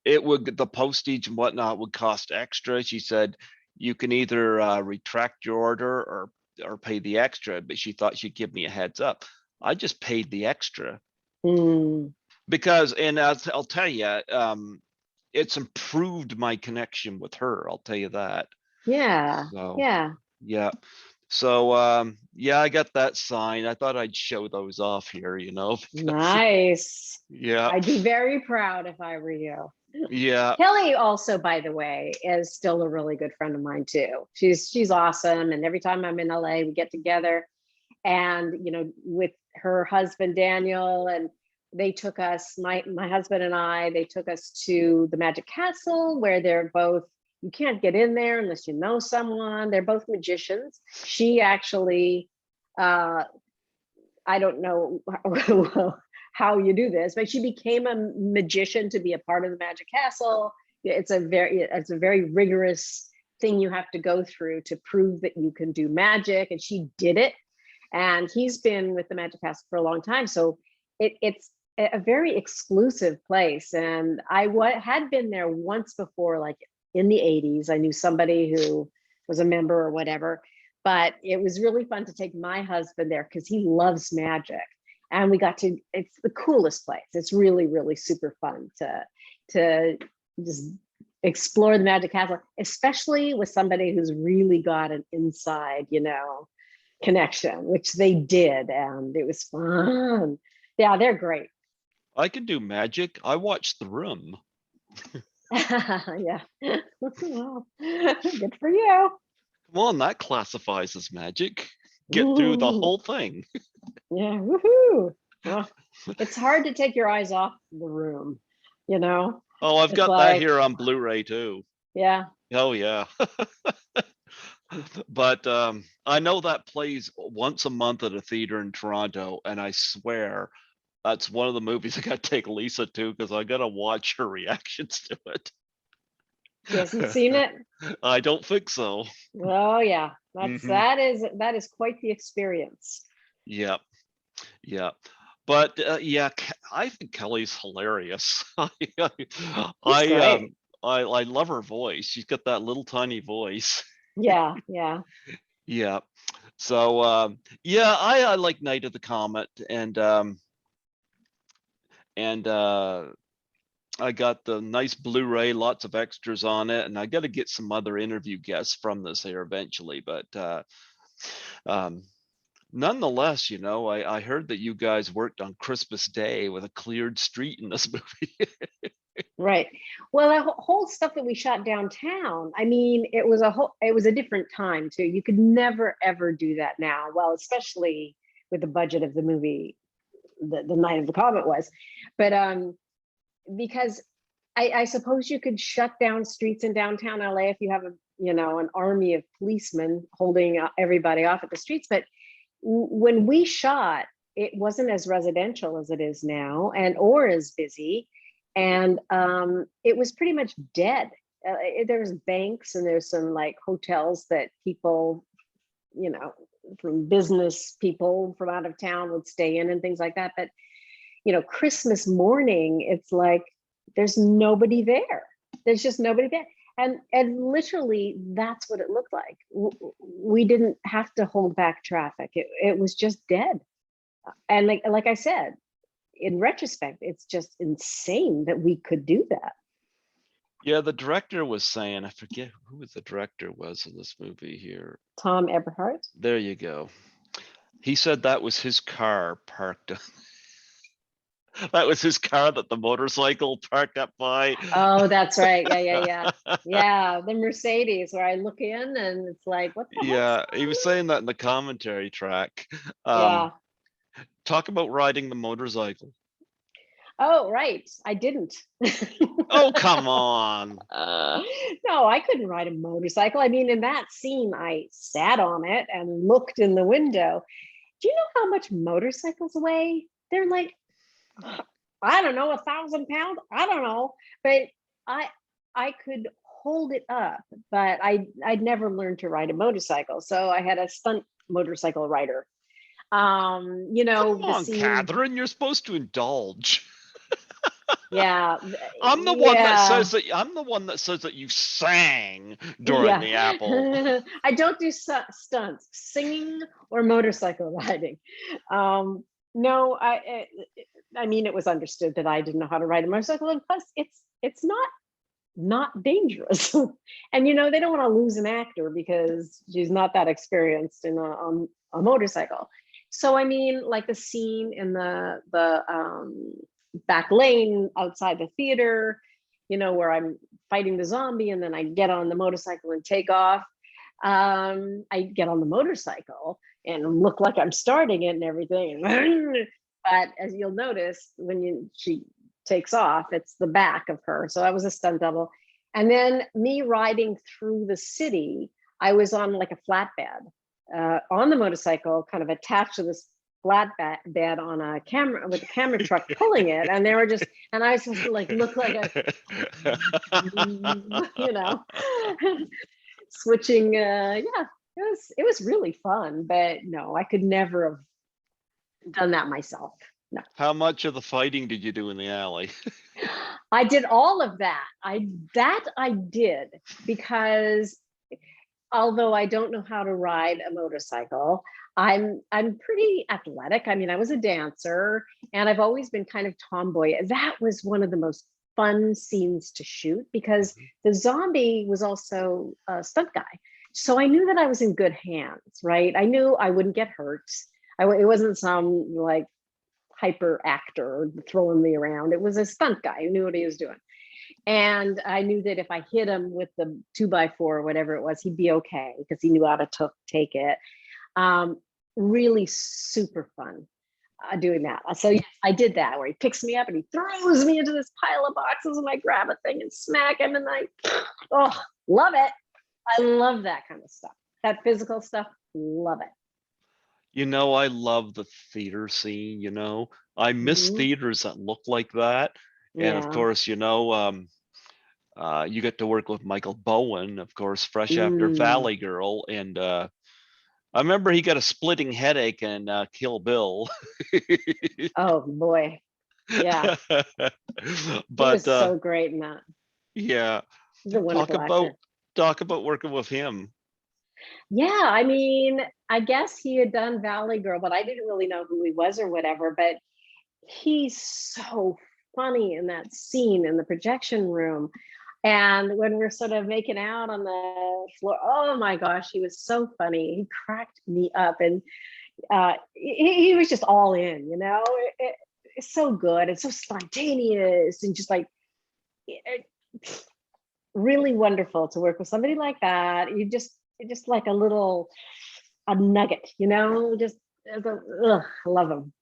Speaker 1: it would, the postage and whatnot would cost extra. She said you can either retract your order or pay the extra, but she thought she'd give me a heads up. I just paid the extra
Speaker 2: Mm,
Speaker 1: because, and I'll tell you, it's improved my connection with her. I'll tell you that.
Speaker 2: yeah,
Speaker 1: So
Speaker 2: yeah.
Speaker 1: yeah. So yeah, I got that sign. I thought I'd show those off here, because
Speaker 2: Nice.
Speaker 1: yeah,
Speaker 2: I'd be very proud if I were you.
Speaker 1: yeah.
Speaker 2: Kelly also, by the way, is still a really good friend of mine too. She's awesome. And every time I'm in LA, we get together and with her husband Daniel, and they took us, my husband and I, they took us to the Magic Castle where they're both, you can't get in there unless you know someone. They're both magicians. She actually I don't know how you do this, but she became a magician to be a part of the Magic Castle. It's a very rigorous thing you have to go through to prove that you can do magic, and she did it. And he's been with the Magic Castle for a long time, so it's a very exclusive place. And I had been there once before, like in the 80s. I knew somebody who was a member or whatever, but it was really fun to take my husband there because he loves magic. And we got to, it's the coolest place. It's really, really super fun to just explore the Magic Castle, especially with somebody who's really got an inside, connection, which they did. And it was fun. Yeah, they're great.
Speaker 1: I can do magic. I watched The Room.
Speaker 2: Yeah. Well, good for you.
Speaker 1: Come on, that classifies as magic. Get through the
Speaker 2: Ooh,
Speaker 1: whole thing.
Speaker 2: yeah, woohoo. Well, it's hard to take your eyes off the room, you know?
Speaker 1: Oh, I've
Speaker 2: It's
Speaker 1: got that
Speaker 2: like,
Speaker 1: here on Blu-ray too.
Speaker 2: yeah.
Speaker 1: Oh yeah. But I know that plays once a month at a theater in Toronto, and I swear that's one of the movies I got to take Lisa to because I got to watch her reactions to
Speaker 2: She hasn't
Speaker 1: it.
Speaker 2: seen it.
Speaker 1: I don't think so.
Speaker 2: Oh yeah.
Speaker 1: Hmm.
Speaker 2: That is quite the experience.
Speaker 1: Yep. Yeah. But yeah, I think Kelly's hilarious.
Speaker 2: She's
Speaker 1: I
Speaker 2: great.
Speaker 1: I love her voice. She's got that little tiny voice.
Speaker 2: Yeah, yeah.
Speaker 1: Yeah. So yeah, I like Night of the Comet, and I got the nice Blu-ray, lots of extras on it, and I got to get some other interview guests from this here eventually. But um, nonetheless, I heard that you guys worked on Christmas Day with a cleared street in this movie.
Speaker 2: Right. Well, that whole stuff that we shot downtown, I mean, it was a different time too. You could never ever do that now. Well, especially with the budget of the movie, the Night of the Comet was. But because I suppose you could shut down streets in downtown LA if you have an army of policemen holding everybody off at the streets. But when we shot, it wasn't as residential as it is now, or as busy, and it was pretty much dead. There's banks and there's some like hotels that people, you know, from business people from out of town would stay in and things like that. But Christmas morning, it's like there's nobody there. There's just nobody there. And literally that's what it looked like. We didn't have to hold back traffic. It was just dead. And like I said, in retrospect, it's just insane that we could do that.
Speaker 1: Yeah, the director was saying, I forget who the director was in this movie here.
Speaker 2: Tom Eberhardt.
Speaker 1: There you go. He said that was his car parked. That was his car that the motorcycle parked up by.
Speaker 2: Oh, that's right. Yeah, yeah, yeah. Yeah, the Mercedes where I look in and it's like, what the heck's
Speaker 1: Yeah, he was
Speaker 2: going on?
Speaker 1: saying that in the commentary track.
Speaker 2: Yeah.
Speaker 1: Talk about riding the motorcycle.
Speaker 2: Oh, right. I didn't.
Speaker 1: Oh, come on.
Speaker 2: No, I couldn't ride a motorcycle. I mean, in that scene, I sat on it and looked in the window. Do you know how much motorcycles weigh? They're like I don't know, 1,000 pounds. I don't know, but I I could hold it up, but I'd never learned to ride a motorcycle, so I had a stunt motorcycle rider. You
Speaker 1: Come
Speaker 2: know, the
Speaker 1: on,
Speaker 2: scene.
Speaker 1: Catherine, you're supposed to indulge.
Speaker 2: Yeah,
Speaker 1: I'm the one that
Speaker 2: yeah.
Speaker 1: says that I'm the one that says that you sang during
Speaker 2: Yeah,
Speaker 1: the apple.
Speaker 2: I don't do stunts, singing or motorcycle riding. Um, no, I mean, it was understood that I didn't know how to ride a motorcycle, and plus, it's not dangerous. And you know, they don't want to lose an actor because she's not that experienced in on a motorcycle. So I mean, like the scene in the back lane outside the theater, you know, where I'm fighting the zombie and then I get on the motorcycle and take off. I get on the motorcycle and look like I'm starting it and everything. But as you'll notice, when she takes off, it's the back of her. So I was a stunt double. And then me riding through the city, I was on like a flatbed on the motorcycle, kind of attached to this flatbed on a camera with a camera truck pulling it. And they were just, and I was just like, look like a, you know, switching. Yeah, it was really fun, but no, I could never have done that myself. No.
Speaker 1: How much of the fighting did you do in the alley?
Speaker 2: I did all of that. I did because although I don't know how to ride a motorcycle, I'm pretty athletic. I mean, I was a dancer and I've always been kind of tomboy. That was one of the most fun scenes to shoot because the zombie was also a stunt guy. So I knew that I was in good hands, right? I knew I wouldn't get hurt. It wasn't some like hyper actor throwing me around. It was a stunt guy who knew what he was doing. And I knew that if I hit him with the 2x4 or whatever it was, he'd be okay because he knew how to take it. Um, Really super fun doing that. So yes, I did that where he picks me up and he throws me into this pile of boxes and I grab a thing and smack him and oh, love it. I love that kind of stuff. That physical stuff, love it.
Speaker 1: You know, I love the theater scene, I miss
Speaker 2: Mhm.
Speaker 1: theaters that look like that. And of
Speaker 2: Yeah.
Speaker 1: course, you get to work with Michael Bowen, of course, fresh after
Speaker 2: Mm.
Speaker 1: Valley Girl. And I remember he got a splitting headache in Kill Bill.
Speaker 2: Oh boy. Yeah. He
Speaker 1: But
Speaker 2: was so great in that.
Speaker 1: yeah,
Speaker 2: He's a
Speaker 1: talk
Speaker 2: wonderful
Speaker 1: about
Speaker 2: actor.
Speaker 1: talk about working with him.
Speaker 2: Yeah, I mean, I guess he had done Valley Girl, but I didn't really know who he was or whatever. But he's so funny in that scene in the projection room. And when we're sort of making out on the floor, oh my gosh, he was so funny. He cracked me up and he was just all in, you know? It's so good and so spontaneous and just like it, really wonderful to work with somebody like that. You just like a nugget, you know, just ugh, I love him.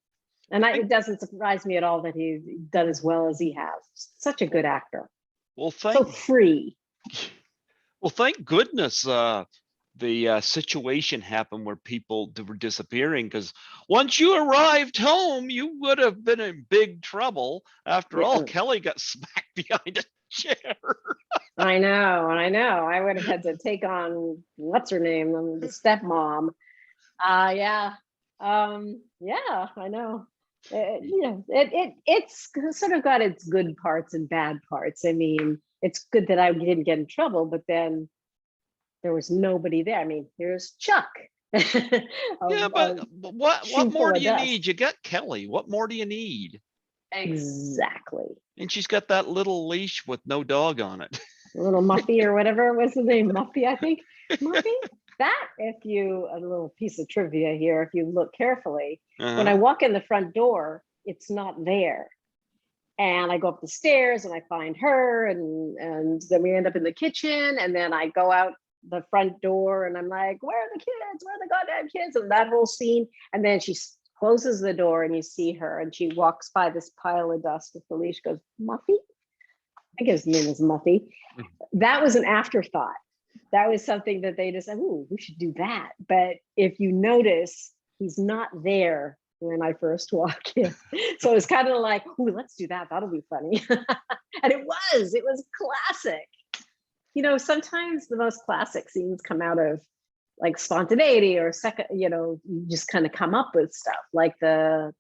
Speaker 2: And
Speaker 1: Thank,
Speaker 2: it doesn't surprise me at all that he's done as well as he has. Such a good actor.
Speaker 1: well,
Speaker 2: So
Speaker 1: thank
Speaker 2: free.
Speaker 1: well, thank goodness the situation happened where people were disappearing, because once you arrived home, you would have been in big trouble. After all,
Speaker 2: Yeah,
Speaker 1: Kelly got smacked behind a chair.
Speaker 2: I know. And I know. I would have had to take on what's her name, the stepmom. Yeah. Yeah, I know. It's sort of got its good parts and bad parts. I mean, it's good that I didn't get in trouble, but then there was nobody there. I mean, here's Chuck, a,
Speaker 1: Yeah,
Speaker 2: a
Speaker 1: but what
Speaker 2: shoe
Speaker 1: more
Speaker 2: full
Speaker 1: do
Speaker 2: of
Speaker 1: you
Speaker 2: dust.
Speaker 1: need? You got Kelly. What more do you need?
Speaker 2: Exactly.
Speaker 1: And she's got that little leash with no dog on it.
Speaker 2: Little Muffy or whatever was the name, Muffy, I think. Muffy. That, if you a little piece of trivia here, if you look carefully, when I
Speaker 1: Uh-huh.
Speaker 2: walk in the front door, it's not there. And I go up the stairs and I find her, and then we end up in the kitchen, and then I go out the front door and I'm like, where are the kids? Where are the goddamn kids? And that whole scene. And then she closes the door and you see her and she walks by this pile of dust with the leash, goes, Muffy? I think his name is Muffy. That was an afterthought. That was something that they just said, ooh, we should do that. But if you notice, he's not there when I first walked in. So it was kind of like, ooh, let's do that. That'll be funny. And it was classic. Sometimes the most classic scenes come out of like spontaneity or second, you just kind of come up with stuff like the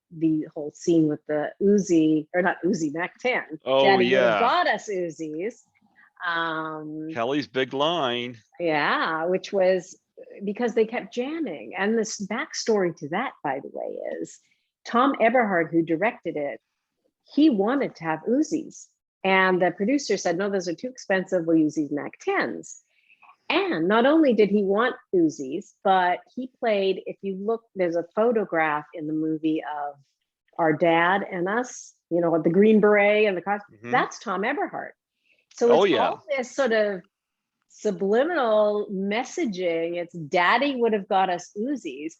Speaker 2: whole scene with the Uzi, or not Uzi, Mac 10.
Speaker 1: Oh,
Speaker 2: Daddy would have
Speaker 1: yeah.
Speaker 2: got us Uzis.
Speaker 1: Kelly's big line.
Speaker 2: Yeah, which was because they kept jamming. And this backstory to that, by the way, is Tom Eberhard, who directed it, he wanted to have Uzis. And the producer said, no, those are too expensive. We'll use these Mac 10s. And not only did he want Uzis, but he played, if you look, there's a photograph in the movie of our dad and us, the Green Beret and the costume.
Speaker 1: Mhm.
Speaker 2: That's Tom Eberhard. So it's all this sort of subliminal messaging. It's daddy would have got us Uzis.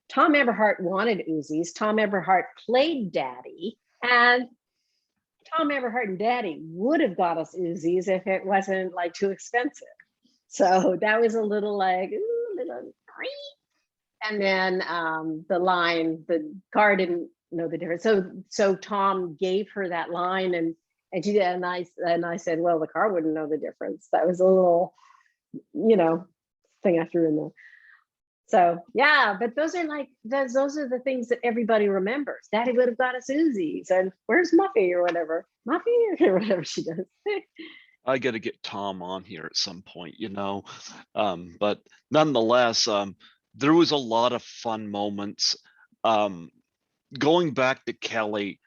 Speaker 2: Tom Eberhard wanted Uzis. Tom Eberhard played daddy. And Tom Eberhard and daddy would have got us Uzis if it wasn't like too expensive. So that was a little like, ooh, little. And then the line, the car didn't know the difference. So Tom gave her that line, and she did, and I said, well, the car wouldn't know the difference. That was a little, thing I threw in there. So yeah, but those are the things that everybody remembers. Daddy would have got us Uzis, and where's Muffy or whatever, or whatever she does.
Speaker 1: I got to get Tom on here at some point, but nonetheless, there was a lot of fun moments. Going back to Kelly,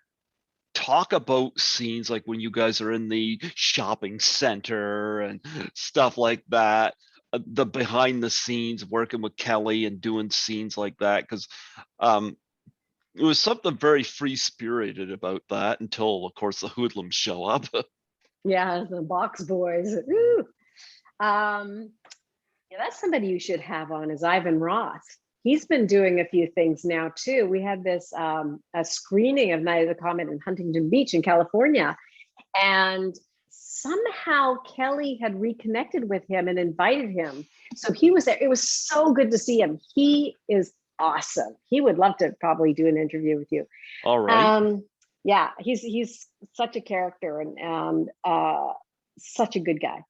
Speaker 1: talk about scenes like when you guys are in the shopping center and stuff like that, the behind the scenes working with Kelly and doing scenes like that, because it was something very free spirited about that until, of course, the hoodlums show up.
Speaker 2: Yeah, the box boys. Woo. Yeah, that's somebody you should have on, is Ivan Roth. He's been doing a few things now too. We had this a screening of Night of the Comet in Huntington Beach in California, and somehow Kelly had reconnected with him and invited him. So he was there. It was so good to see him. He is awesome. He would love to probably do an interview with you.
Speaker 1: All right.
Speaker 2: Yeah, he's such a character and such a good guy.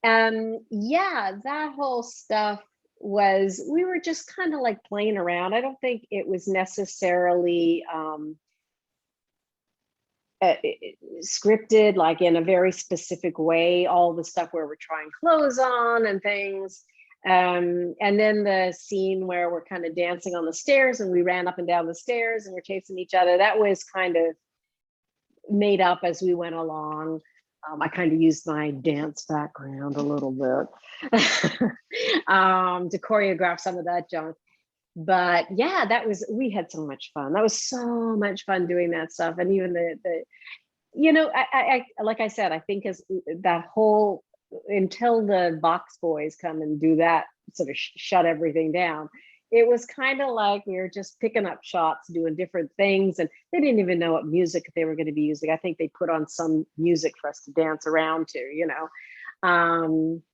Speaker 2: Yeah, that whole stuff we were just kind of like playing around. I don't think it was necessarily scripted, like in a very specific way, all the stuff where we're trying clothes on and things. And then the scene where we're kind of dancing on the stairs and we ran up and down the stairs and we're chasing each other, that was kind of made up as we went along. I kind of used my dance background a little bit to choreograph some of that junk. But yeah, we had so much fun. That was so much fun doing that stuff. And even I like I said, I think as that whole, until the box boys come and do that, sort of shut everything down, it was kind of like we were just picking up shots, doing different things, and they didn't even know what music they were going to be using. I think they put on some music for us to dance around to,
Speaker 1: I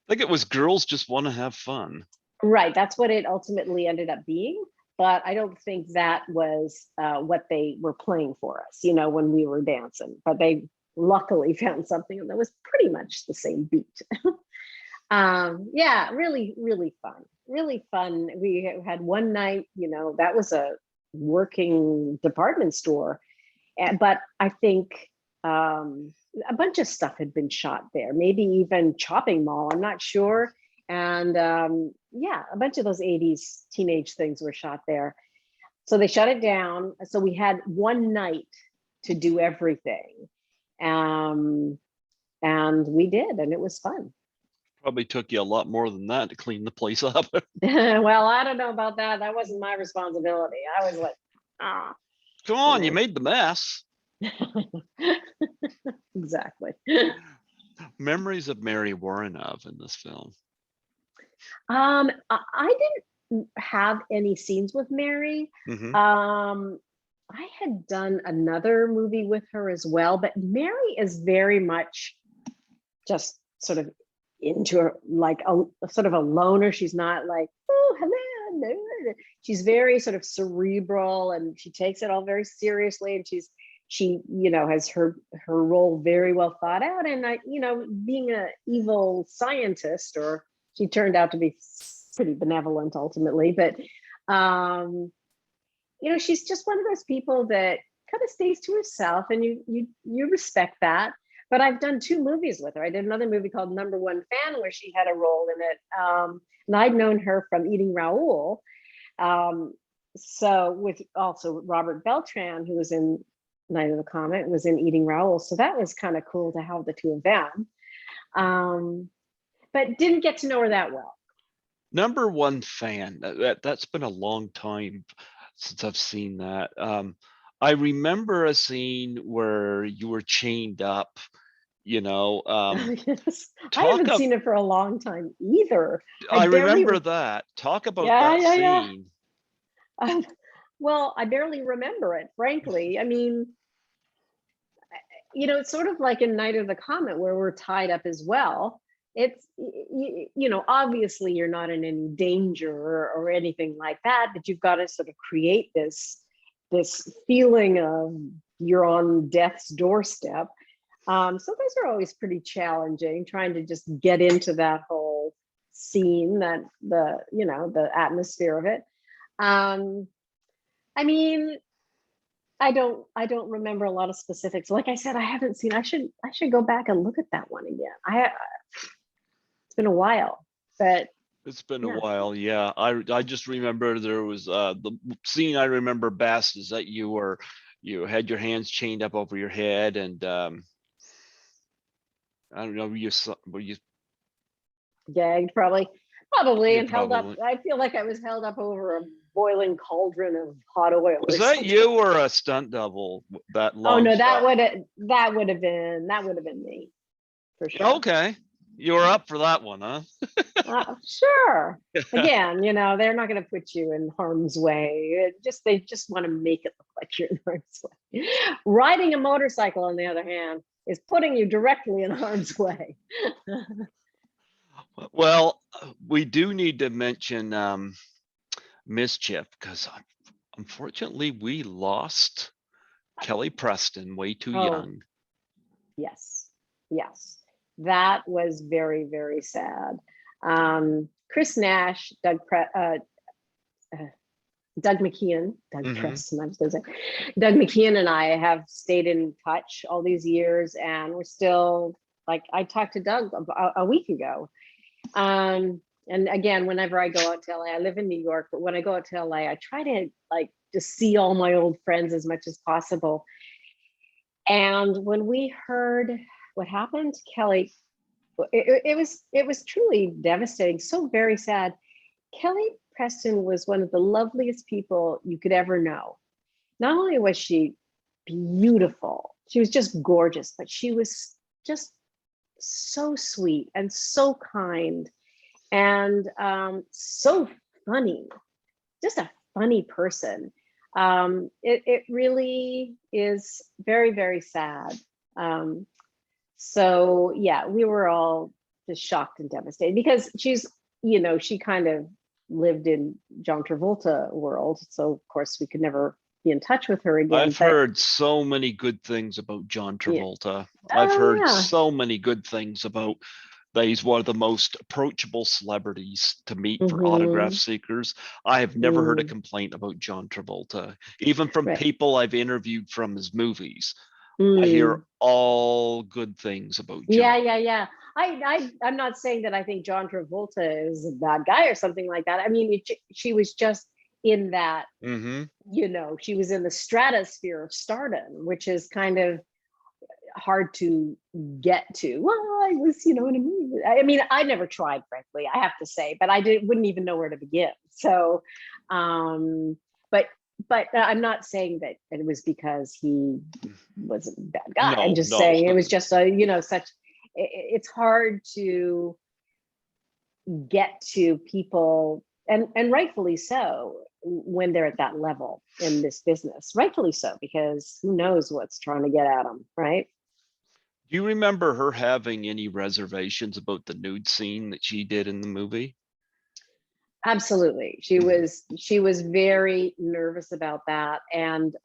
Speaker 1: think it was girls just want to have fun.
Speaker 2: Right, that's what it ultimately ended up being. But I don't think that was what they were playing for us, when we were dancing. But they luckily found something that was pretty much the same beat. Yeah, really, really fun. Really fun. We had one night, that was a working department store. But I think a bunch of stuff had been shot there, maybe even Chopping Mall, I'm not sure. And yeah, a bunch of those 80s teenage things were shot there. So they shut it down. So we had one night to do everything. And we did, and it was fun.
Speaker 1: Probably took you a lot more than that to clean the place up.
Speaker 2: Well, I don't know about that. That wasn't my responsibility. I was like,
Speaker 1: Come on, you made the mess.
Speaker 2: Exactly.
Speaker 1: Memories of Mary Warrenov in this film.
Speaker 2: I didn't have any scenes with Mary.
Speaker 1: Mhm.
Speaker 2: I had done another movie with her as well, but Mary is very much just sort of into her, like a sort of a loner. She's not like, oh, hello, no. She's very sort of cerebral, and she takes it all very seriously, and she has her role very well thought out. And being a evil scientist, or she turned out to be pretty benevolent ultimately, but she's just one of those people that kind of stays to herself, and you respect that. But I've done 2 movies with her. I did another movie called Number One Fan, where she had a role in it. And I'd known her from Eating Raoul. So with also Robert Beltran, who was in Night of the Comet, was in Eating Raoul. So that was kind of cool to have the 2 of them. But didn't get to know her that well.
Speaker 1: Number One Fan. That's been a long time since I've seen that. I remember a scene where you were chained up.
Speaker 2: Yes. I haven't seen it for a long time either.
Speaker 1: I remember that. Talk about that scene.
Speaker 2: Well, I barely remember it, frankly. I mean, it's sort of like in Night of the Comet, where we're tied up as well. It's, obviously you're not in any danger or anything like that, but you've got to sort of create this feeling of you're on death's doorstep. So those are always pretty challenging, trying to just get into that whole scene, that the atmosphere of it. I mean, I don't remember a lot of specifics. Like I said, I haven't seen. I should go back and look at that one again. It's been a while, but
Speaker 1: it's been a while. Yeah, I just remember there was the scene I remember best is that you had your hands chained up over your head, and I don't know, were you
Speaker 2: gagged probably, and held up.
Speaker 1: probably.
Speaker 2: I feel like I was held up over a boiling cauldron of hot oil.
Speaker 1: Was that you or a stunt double? That long?
Speaker 2: Oh no, that would have been me for sure.
Speaker 1: Okay, you were up for that one, huh?
Speaker 2: Sure. Again, they're not going to put you in harm's way. They just want to make it look like you're in harm's way. Riding a motorcycle, on the other hand, is putting you directly in harm's way.
Speaker 1: Well, we do need to mention Mischief, because unfortunately we lost Kelly Preston way too young.
Speaker 2: Yes. That was very, very sad. Chris Nash, Doug McKeon, Preston, I was going to say. Doug McKeon and I have stayed in touch all these years, and we're still, like, I talked to Doug a week ago. And again, whenever I go out to LA, I live in New York, but when I go out to LA, I try to just see all my old friends as much as possible. And when we heard what happened to Kelly, it was truly devastating, so very sad. Kelly Preston was one of the loveliest people you could ever know. Not only was she beautiful, she was just gorgeous, but she was just so sweet and so kind, and so funny, just a funny person. It really is very, very sad. So yeah, we were all just shocked and devastated, because she's, she kind of lived in John Travolta world. So of course we could never be in touch with her again.
Speaker 1: I've heard so many good things about John Travolta. I've heard so many good things about that he's one of the most approachable celebrities to meet for autograph seekers. I have never heard a complaint about John Travolta, even from people I've interviewed from his movies. I hear all good things about John.
Speaker 2: Yeah. I'm not saying that I think John Travolta is a bad guy or something like that. I mean, she was just in that, she was in the stratosphere of stardom, which is kind of hard to get to. Well, I was, what I mean? I mean, I never tried, frankly, I have to say, but wouldn't even know where to begin. So, but I'm not saying that it was because he was a bad guy. I'm just saying it was just it's hard to get to people, and rightfully so, when they're at that level in this business, rightfully so, because who knows what's trying to get at them, right?
Speaker 1: Do you remember her having any reservations about the nude scene that she did in the movie?
Speaker 2: Absolutely. She was very nervous about that. And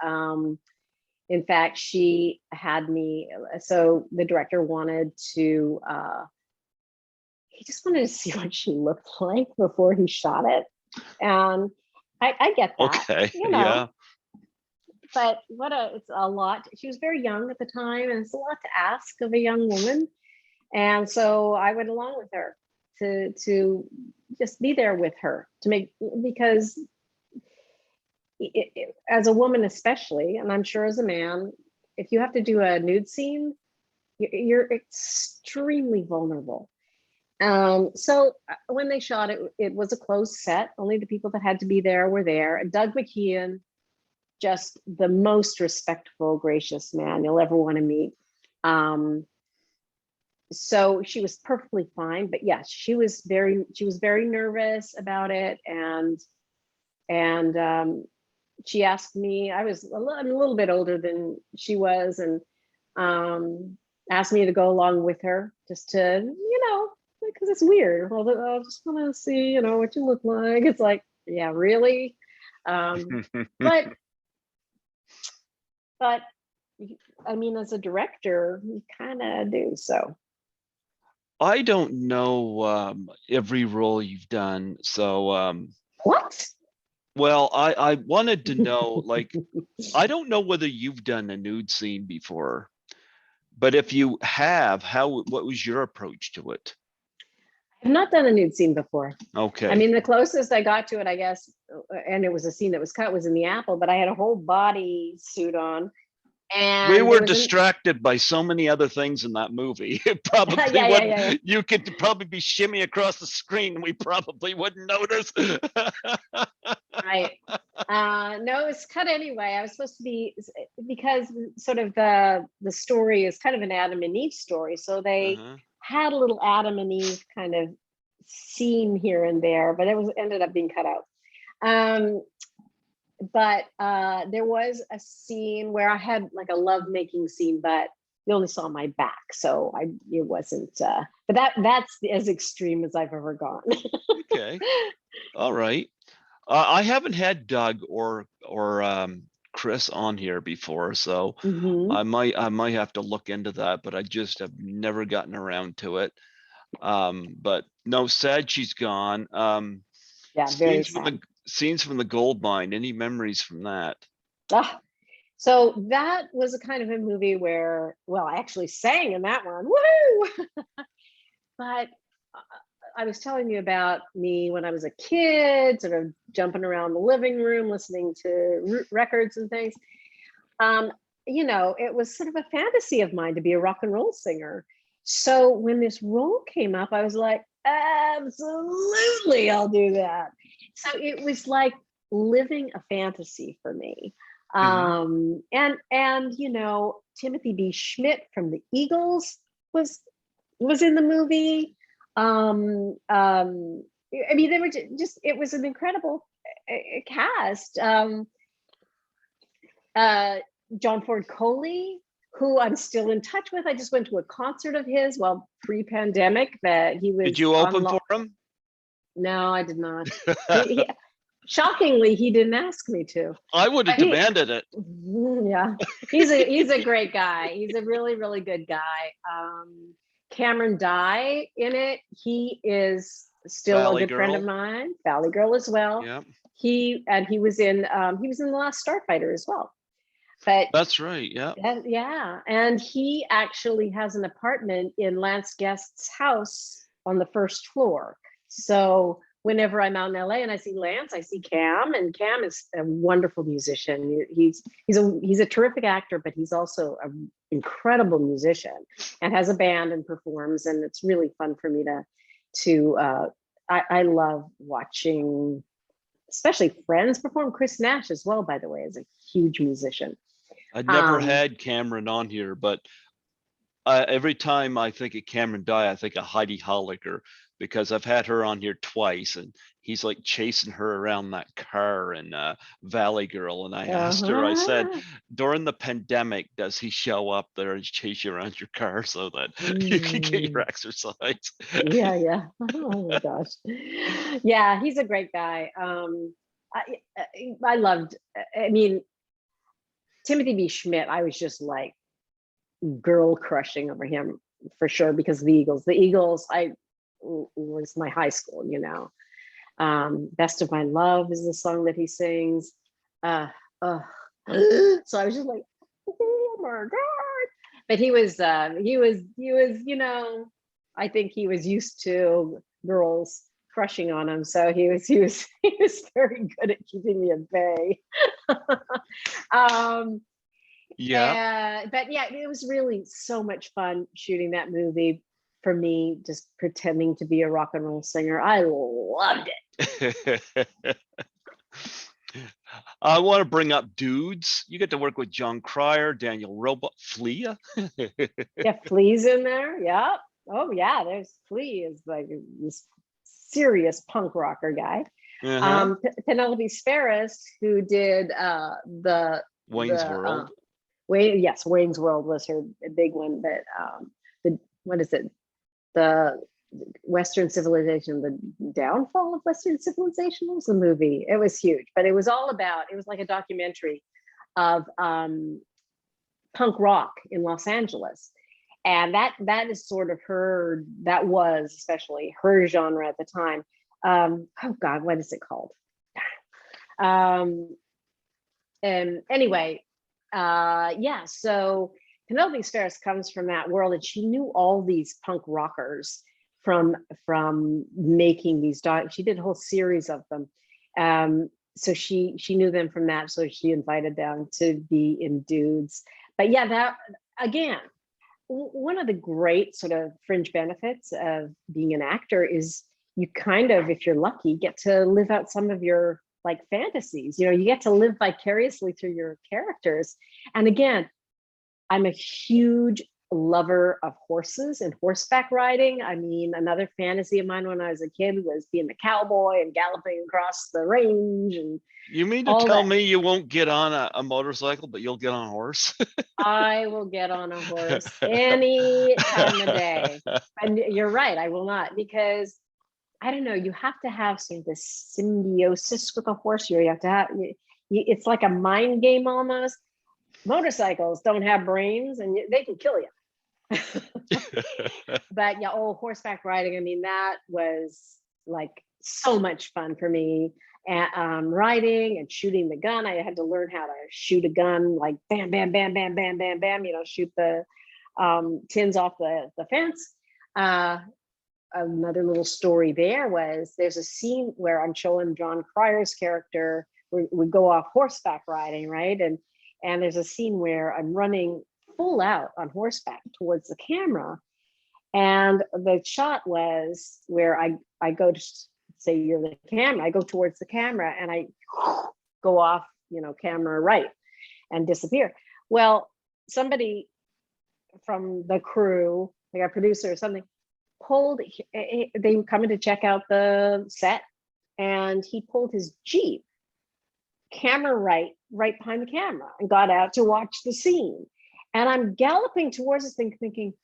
Speaker 2: in fact, she had me, so the director wanted to he just wanted to see what she looked like before he shot it. And I get that,
Speaker 1: Okay,
Speaker 2: you
Speaker 1: yeah.
Speaker 2: know, but it's a lot. She was very young at the time, and it's a lot to ask of a young woman. And so I went along with her to just be there with her to make, because as a woman especially, and I'm sure as a man, if you have to do a nude scene, you're extremely vulnerable. So when they shot it, it was a closed set. Only the people that had to be there were there. Doug McKeon, just the most respectful, gracious man you'll ever want to meet. So she was perfectly fine, but yes, she was very nervous about it. And she asked me, I'm a little bit older than she was, and asked me to go along with her just to, because it's weird. Well, I just want to see, what you look like. It's like, yeah, really. But I mean, as a director, you kind of do so.
Speaker 1: I don't know every role you've done, so
Speaker 2: What?
Speaker 1: well, I wanted to know, like, I don't know whether you've done a nude scene before, but if you have, what was your approach to it?
Speaker 2: I've not done a nude scene before.
Speaker 1: Okay.
Speaker 2: I mean, the closest I got to it, I guess, and it was a scene that was cut, was in The Apple, but I had a whole body suit on. And
Speaker 1: we were distracted by so many other things in that movie. It probably wouldn't. You could probably be shimmy across the screen, and we probably wouldn't notice.
Speaker 2: Right. No, it's cut anyway. I was supposed to be, because sort of the story is kind of an Adam and Eve story, so they had a little Adam and Eve kind of scene here and there, but it ended up being cut out. But there was a scene where I had like a love-making scene, but you only saw my back, so it wasn't. But that's as extreme as I've ever gone.
Speaker 1: Okay, all right. I haven't had Doug or Chris on here before, so I might have to look into that, but I just have never gotten around to it. But no, sad she's gone.
Speaker 2: Yeah, very sad.
Speaker 1: Scenes from the Goldmine. Any memories from that?
Speaker 2: So that was a kind of a movie where, well, I actually sang in that one. Woohoo! But I was telling you about me when I was a kid, sort of jumping around the living room, listening to records and things. It was sort of a fantasy of mine to be a rock and roll singer. So when this role came up, I was like, absolutely, I'll do that. So it was like living a fantasy for me. And Timothy B. Schmidt from the Eagles was in the movie. I mean, they were just, it was an incredible cast. John Ford Coley, who I'm still in touch with. I just went to a concert of his, pre-pandemic, that he was.
Speaker 1: Did you open for him?
Speaker 2: No, I did not. Shockingly, he didn't ask me to.
Speaker 1: I would have demanded it.
Speaker 2: Yeah, he's a great guy. He's a really, really good guy. Cameron Dye in it. He is still Valley a good friend of mine. Valley Girl as well.
Speaker 1: Yeah.
Speaker 2: He was in the last Starfighter as well. But
Speaker 1: that's right. Yeah.
Speaker 2: Yeah. And he actually has an apartment in Lance Guest's house on the first floor. So whenever I'm out in LA and I see Lance, I see Cam, and Cam is a wonderful musician. He's a terrific actor, but he's also an incredible musician and has a band and performs. And it's really fun for me I love watching, especially friends perform. Chris Nash as well, by the way, is a huge musician.
Speaker 1: I'd never had Cameron on here, but Every time I think of Cameron Dye, I think of Heidi Holliger, because I've had her on here twice, and he's like chasing her around that car in Valley Girl. And I asked her, I said,
Speaker 2: Uh-huh.
Speaker 1: during the pandemic, does he show up there and chase you around your car so that you can get your
Speaker 2: Mm.
Speaker 1: exercise?
Speaker 2: Yeah, yeah. Oh my gosh. Yeah, he's a great guy. I loved, I mean, Timothy B. Schmidt, I was just like girl crushing over him for sure because of the Eagles. The Eagles, I was my high school, you know. Best of My Love is the song that he sings. Uh, uh, so I was just like, oh my God. But he was, you know, I think he was used to girls crushing on him. So he was very good at keeping me at bay. um,
Speaker 1: Yeah.
Speaker 2: but yeah, it was really so much fun shooting that movie for me, just pretending to be a rock and roll singer. I loved it.
Speaker 1: I want to bring up dudes. You get to work with John Cryer, Daniel Robot, Flea.
Speaker 2: Yeah, Flea's in there. Yeah. Oh yeah, there's Flea is like this serious punk rocker guy.
Speaker 1: Uh-huh.
Speaker 2: Penelope Spheris, who did
Speaker 1: Wayne's
Speaker 2: the
Speaker 1: World.
Speaker 2: Wayne's World was her big one, but the what is it? The Western civilization, the downfall of Western civilization was the movie. It was huge, but it was all about, it was like a documentary of punk rock in Los Angeles. And that is sort of her, that was especially her genre at the time. Oh God, what is it called? And anyway, yeah, so Penelope Spheris comes from that world, and she knew all these punk rockers from making these she did a whole series of them. So she knew them from that, so she invited them to be in Dudes. But yeah, that again, one of the great sort of fringe benefits of being an actor is you kind of, if you're lucky, get to live out some of your like fantasies. You know, you get to live vicariously through your characters. And again, I'm a huge lover of horses and horseback riding. I mean, another fantasy of mine when I was a kid was being a cowboy and galloping across the range and
Speaker 1: You mean to
Speaker 2: all
Speaker 1: tell
Speaker 2: that.
Speaker 1: me you won't get on a motorcycle, but you'll get on a horse?
Speaker 2: I will get on a horse any time of day. And you're right, I will not, because I don't know, you have to have sort of this symbiosis with a horse. You have to have, it's like a mind game almost. Motorcycles don't have brains and they can kill you. But yeah, horseback riding, I mean, that was like so much fun for me. And riding and shooting the gun, I had to learn how to shoot a gun, like bam, bam, bam, bam, bam, bam, bam, you know, shoot the tins off the fence. Another little story there was there's a scene where I'm showing John Cryer's character, we go off horseback riding, right? And there's a scene where I'm running full out on horseback towards the camera. And the shot was where I go to say you're the camera, I go towards the camera and I go off, you know, camera right and disappear. Well, somebody from the crew, like a producer or something, they were coming to check out the set and he pulled his Jeep camera right behind the camera and got out to watch the scene. And I'm galloping towards this thing thinking,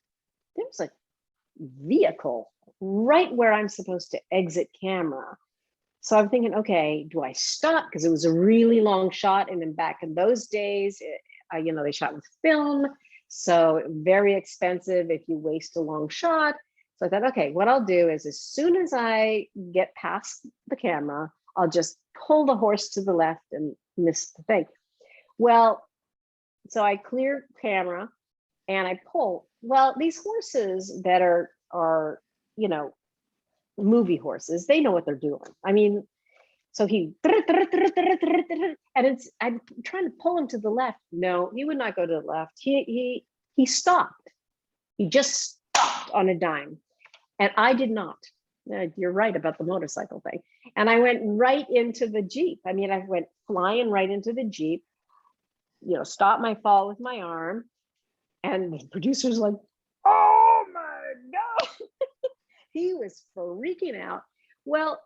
Speaker 2: there's a vehicle right where I'm supposed to exit camera. So I'm thinking, okay, do I stop? Because it was a really long shot. And then back in those days, you know, they shot with film. So very expensive if you waste a long shot. So I thought, okay, what I'll do is as soon as I get past the camera, I'll just pull the horse to the left and miss the thing. Well, so I clear camera and I pull. Well, these horses that are, you know, movie horses, they know what they're doing. I mean, so he, and I'm trying to pull him to the left. No, he would not go to the left. He stopped. He just stopped on a dime. And I did not. You're right about the motorcycle thing. And I went right into the Jeep. I mean, I went flying right into the Jeep, you know, stopped my fall with my arm. And the producer's like, he was freaking out. Well,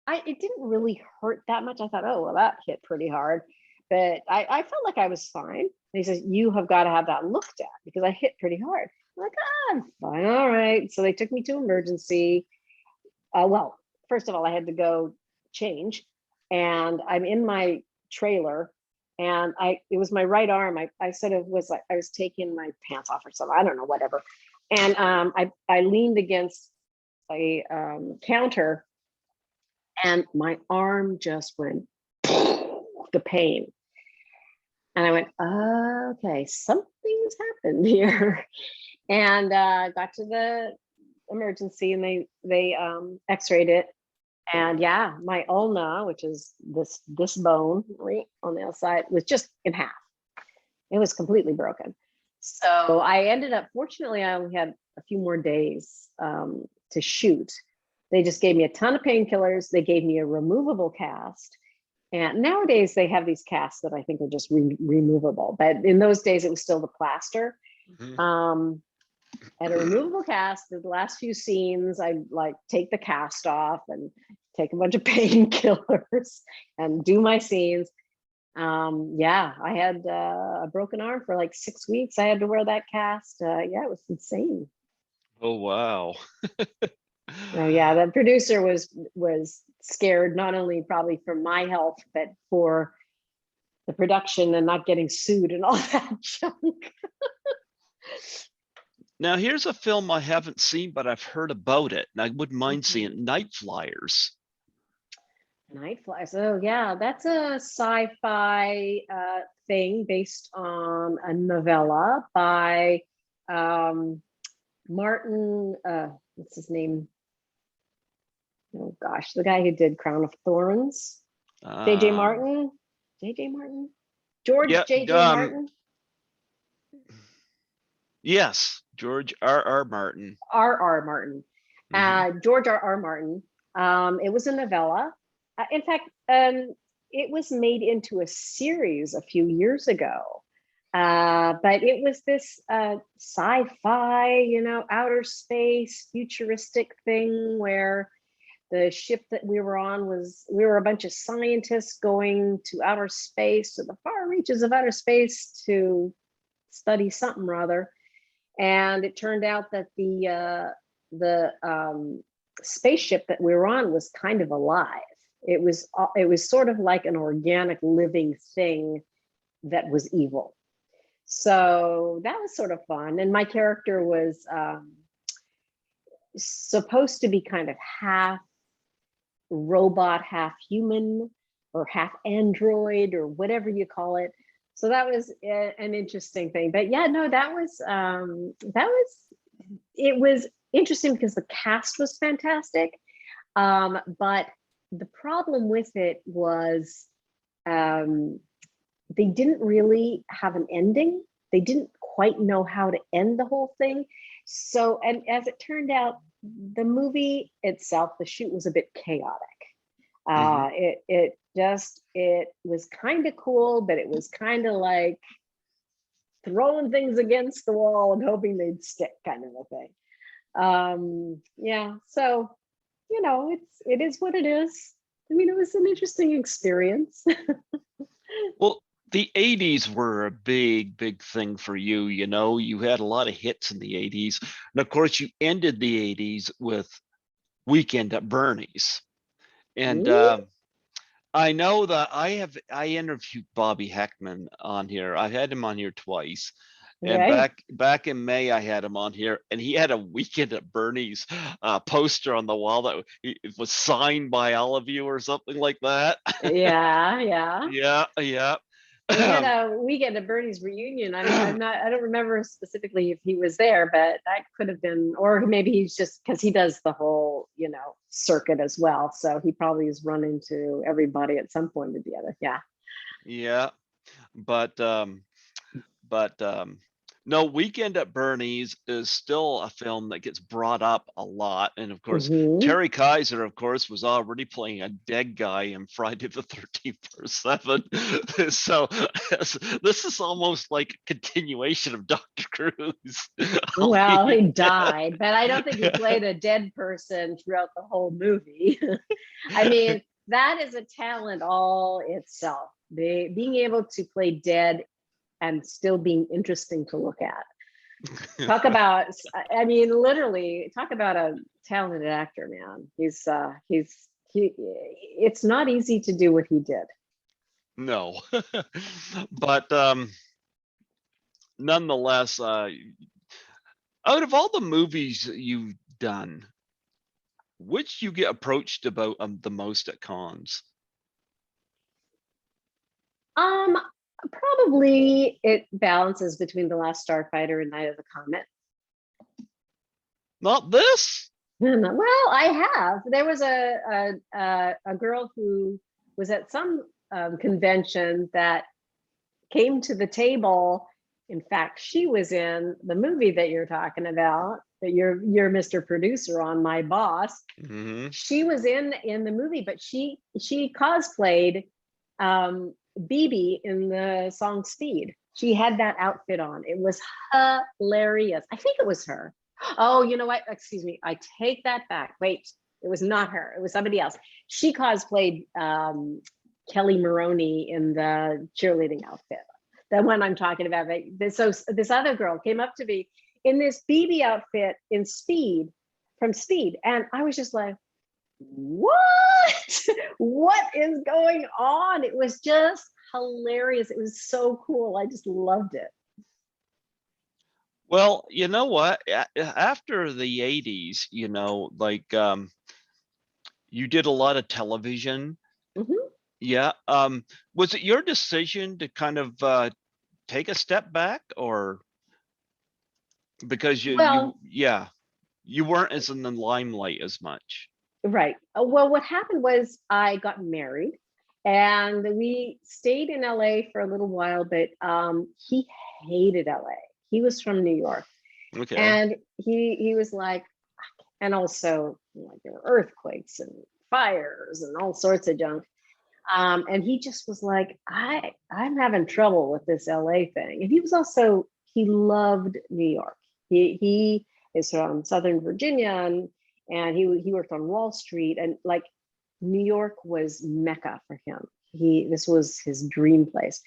Speaker 2: it didn't really hurt that much. I thought, oh, well, that hit pretty hard. But I felt like I was fine. And he says, you have got to have that looked at because I hit pretty hard. I'm like, I'm fine. All right. So they took me to emergency. Well, first of all, I had to go change. And I'm in my trailer. And it was my right arm. I sort of was like, I was taking my pants off or something. I don't know, whatever. And I leaned against a counter and my arm just went the pain. And I went, okay, something's happened here. And got to the emergency and they x-rayed it. And yeah, my ulna, which is this bone right on the outside, was just in half. It was completely broken. So I ended up, fortunately, I only had a few more days to shoot. They just gave me a ton of painkillers. They gave me a removable cast. And nowadays they have these casts that I think are just removable. But in those days, it was still the plaster. And a removable cast, the last few scenes, I like take the cast off and take a bunch of painkillers and do my scenes. Yeah, I had a broken arm for like 6 weeks. I had to wear that cast. Yeah, it was insane.
Speaker 1: Oh, wow.
Speaker 2: Oh yeah, the producer was scared, not only probably for my health, but for the production and not getting sued and all that junk.
Speaker 1: Now, here's a film I haven't seen, but I've heard about it, and I wouldn't mind seeing it. Nightflyers.
Speaker 2: Nightflyers. Oh yeah, that's a sci-fi thing based on a novella by Martin. What's his name? Oh gosh, the guy who did Crown of Thorns. J.J. Martin. J.J. Martin. George
Speaker 1: Yeah,
Speaker 2: J.J. Martin.
Speaker 1: Yes, George R.R. Martin.
Speaker 2: R.R. Martin. George R.R. Martin. It was a novella. In fact, it was made into a series a few years ago. But it was this sci-fi, outer space, futuristic thing where the ship that we were on we were a bunch of scientists going to outer space, to the far reaches of outer space to study something or other. And it turned out that the spaceship that we were on was kind of alive. It was sort of like an organic living thing that was evil. So that was sort of fun. And my character was supposed to be kind of half robot, half human, or half android, or whatever you call it. So that was an interesting thing. But yeah, no, it was interesting because the cast was fantastic. But the problem with it was they didn't really have an ending. They didn't quite know how to end the whole thing. So, and as it turned out, the movie itself, the shoot was a bit chaotic. It was kind of cool, but it was kind of like throwing things against the wall and hoping they'd stick, kind of a thing. Yeah, so it is what it is. I mean, it was an interesting experience.
Speaker 1: Well, the 80s were a big thing for you. You had a lot of hits in the 80s. And of course, you ended the 80s with Weekend at Bernie's. And I know that I interviewed Bobby Heckman on here. I've had him on here twice. And
Speaker 2: Right.
Speaker 1: back in May, I had him on here, and he had a Weekend at Bernie's poster on the wall that it was signed by all of you or something like that.
Speaker 2: Yeah.
Speaker 1: Yeah.
Speaker 2: We had a Weekend at Bernie's reunion. I don't remember specifically if he was there, but that could have been, or maybe he's just, because he does the whole, circuit as well. So he probably has run into everybody at some point or the other. Yeah.
Speaker 1: Yeah, but No, Weekend at Bernie's is still a film that gets brought up a lot, and of course,
Speaker 2: Mhm.
Speaker 1: Terry Kaiser, of course, was already playing a dead guy in Friday the 13th or 7. So this is almost like a continuation of Dr. Cruz.
Speaker 2: Well, he died, but I don't think he played a dead person throughout the whole movie. I mean, that is a talent all itself. Being able to play dead and still being interesting to look at. Talk about, I mean, literally, talk about a talented actor, man. It's not easy to do what he did.
Speaker 1: No, but nonetheless, out of all the movies you've done, which you get approached about the most at cons?
Speaker 2: Um, Probably it balances between The Last Starfighter and Night of the Comet.
Speaker 1: Not this?
Speaker 2: Well, I have. There was a girl who was at some convention that came to the table. In fact, she was in the movie that you're talking about, that you're Mr. Producer on, My Boss.
Speaker 1: Mm-hmm.
Speaker 2: She was in the movie, but she cosplayed BB in the song Speed. She had that outfit on. It was hilarious. I think it was her. Oh, you know what? Excuse me. I take that back. Wait, it was not her. It was somebody else. She cosplayed Kelly Maroney in the cheerleading outfit. The one I'm talking about. So this other girl came up to me in this BB outfit in Speed, from Speed. And I was just like, what? What is going on? It was just hilarious. It was so cool. I just loved it.
Speaker 1: Well, you know what? After the 80s, like you did a lot of television.
Speaker 2: Mhm.
Speaker 1: Yeah. Was it your decision to kind of take a step back, or because
Speaker 2: Well,
Speaker 1: you weren't as in the limelight as much?
Speaker 2: right. Well, what happened was I got married and we stayed in LA for a little while, but he hated LA. He was from New York.
Speaker 1: Okay.
Speaker 2: And he was like, and also like there were earthquakes and fires and all sorts of junk. And he just was like, I'm having trouble with this LA thing. And he was also, he loved New York. He is from Southern Virginia, and he worked on Wall Street, and like New York was Mecca for him. This was his dream place.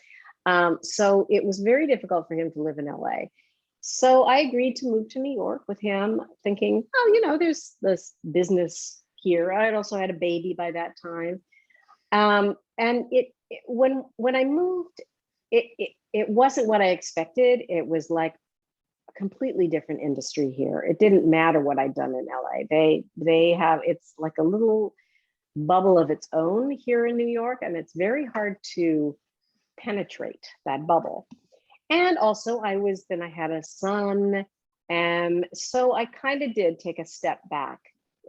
Speaker 2: So it was very difficult for him to live in LA. So I agreed to move to New York with him, thinking, oh, there's this business here. I had also had a baby by that time. And when I moved, it wasn't what I expected. It was like a completely different industry here. It didn't matter what I'd done in LA. They have, it's like a little bubble of its own here in New York, and it's very hard to penetrate that bubble. And also I had a son, and so I kind of did take a step back.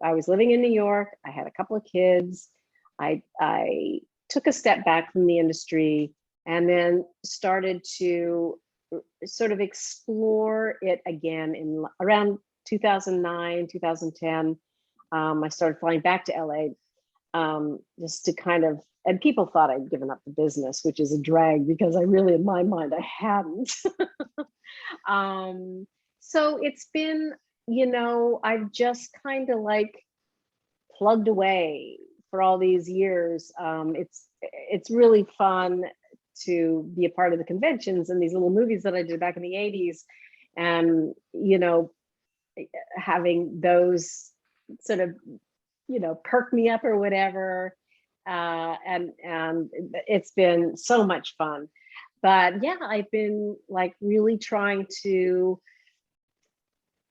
Speaker 2: I was living in New York. I had a couple of kids. I took a step back from the industry and then started to sort of explore it again in around 2009, 2010. I started flying back to LA just to kind of, and people thought I'd given up the business, which is a drag because I really, in my mind, I hadn't. So it's been, I've just kind of like plugged away for all these years. It's really fun to be a part of the conventions and these little movies that I did back in the 80s, and having those sort of perk me up or whatever. And it's been so much fun. But yeah, I've been like really trying to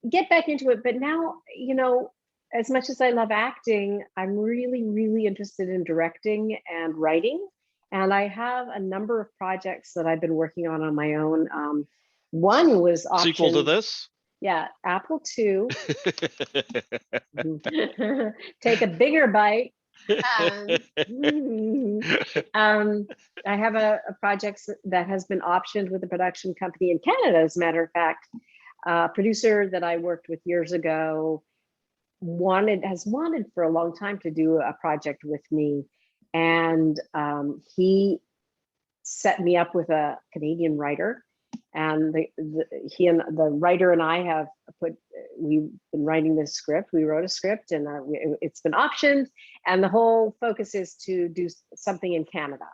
Speaker 2: get back into it. But now, as much as I love acting, I'm really, really interested in directing and writing. And I have a number of projects that I've been working on my own. One was
Speaker 1: Sequel to
Speaker 2: optioned.
Speaker 1: this?
Speaker 2: Yeah, Apple II. Take a bigger bite. Um, mm, um, I have a project that has been optioned with a production company in Canada, as a matter of fact. A producer that I worked with years ago has wanted for a long time to do a project with me. And he set me up with a Canadian writer. And he and the writer and I have we've been writing this script. We wrote a script and it's been optioned. And the whole focus is to do something in Canada.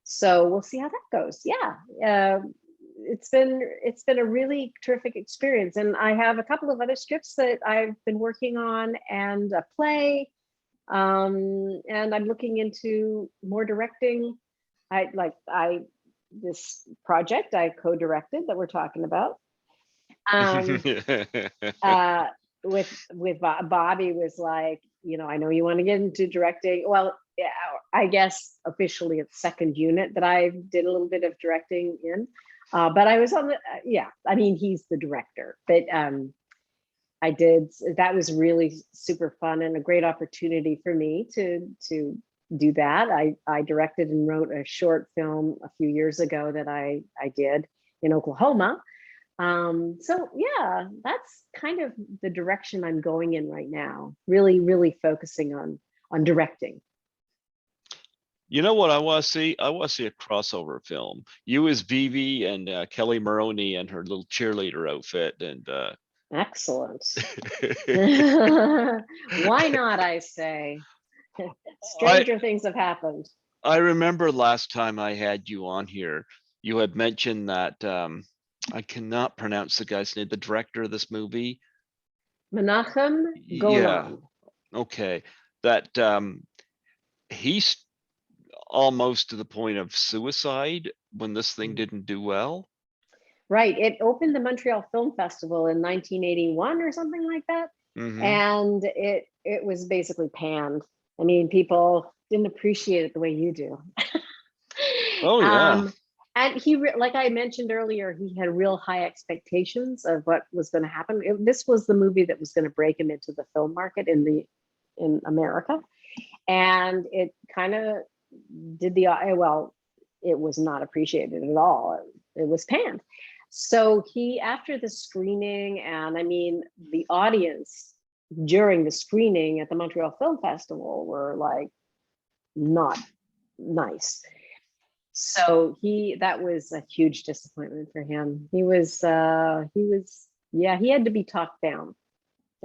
Speaker 2: So we'll see how that goes. Yeah. It's been a really terrific experience. And I have a couple of other scripts that I've been working on and a play. And I'm looking into more directing. This project I co-directed that we're talking about. With Bobby was like, I know you want to get into directing. Well, yeah, I guess officially it's second unit that I did a little bit of directing in. But I was on he's the director, but that was really super fun and a great opportunity for me to do that. I directed and wrote a short film a few years ago that I did in Oklahoma. So yeah, that's kind of the direction I'm going in right now. Really, really focusing on directing.
Speaker 1: You know what I want to see? I want to see a crossover film. You as Vivi and Kelly Maroney and her little cheerleader outfit, and
Speaker 2: excellent. Why not? I say. Stranger things have happened.
Speaker 1: I remember last time I had you on here, you had mentioned that I cannot pronounce the guy's name, the director of this movie.
Speaker 2: Menachem Golan.
Speaker 1: Yeah. Okay. That he's almost to the point of suicide when this thing didn't do well.
Speaker 2: Right. It opened the Montreal Film Festival in 1981 or something like that. Mm-hmm. And it was basically panned. I mean, people didn't appreciate it the way you do.
Speaker 1: Oh, yeah.
Speaker 2: And like I mentioned earlier, he had real high expectations of what was going to happen. This was the movie that was going to break him into the film market in America. And it kind of did it was not appreciated at all. It was panned. So after the screening, and I mean, the audience during the screening at the Montreal Film Festival were like not nice. So that was a huge disappointment for him. He had to be talked down.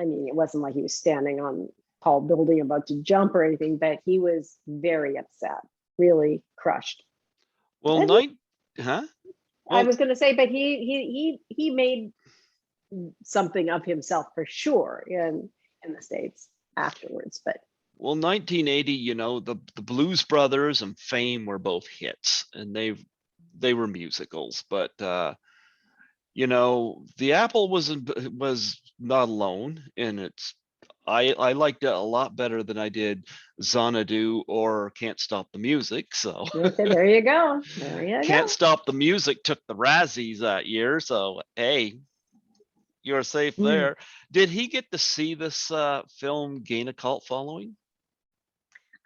Speaker 2: I mean, it wasn't like he was standing on a tall building about to jump or anything, but he was very upset, really crushed.
Speaker 1: Well,
Speaker 2: I was going to say, but he made something of himself for sure in the States afterwards. But
Speaker 1: 1980, the Blues Brothers and Fame were both hits, and they were musicals. But the Apple was not alone in its. I liked it a lot better than I did Xanadu or Can't Stop the Music. So
Speaker 2: there you go.
Speaker 1: Can't Stop the Music took the Razzies that year. So hey, you're safe there. Did he get to see this film gain a cult following?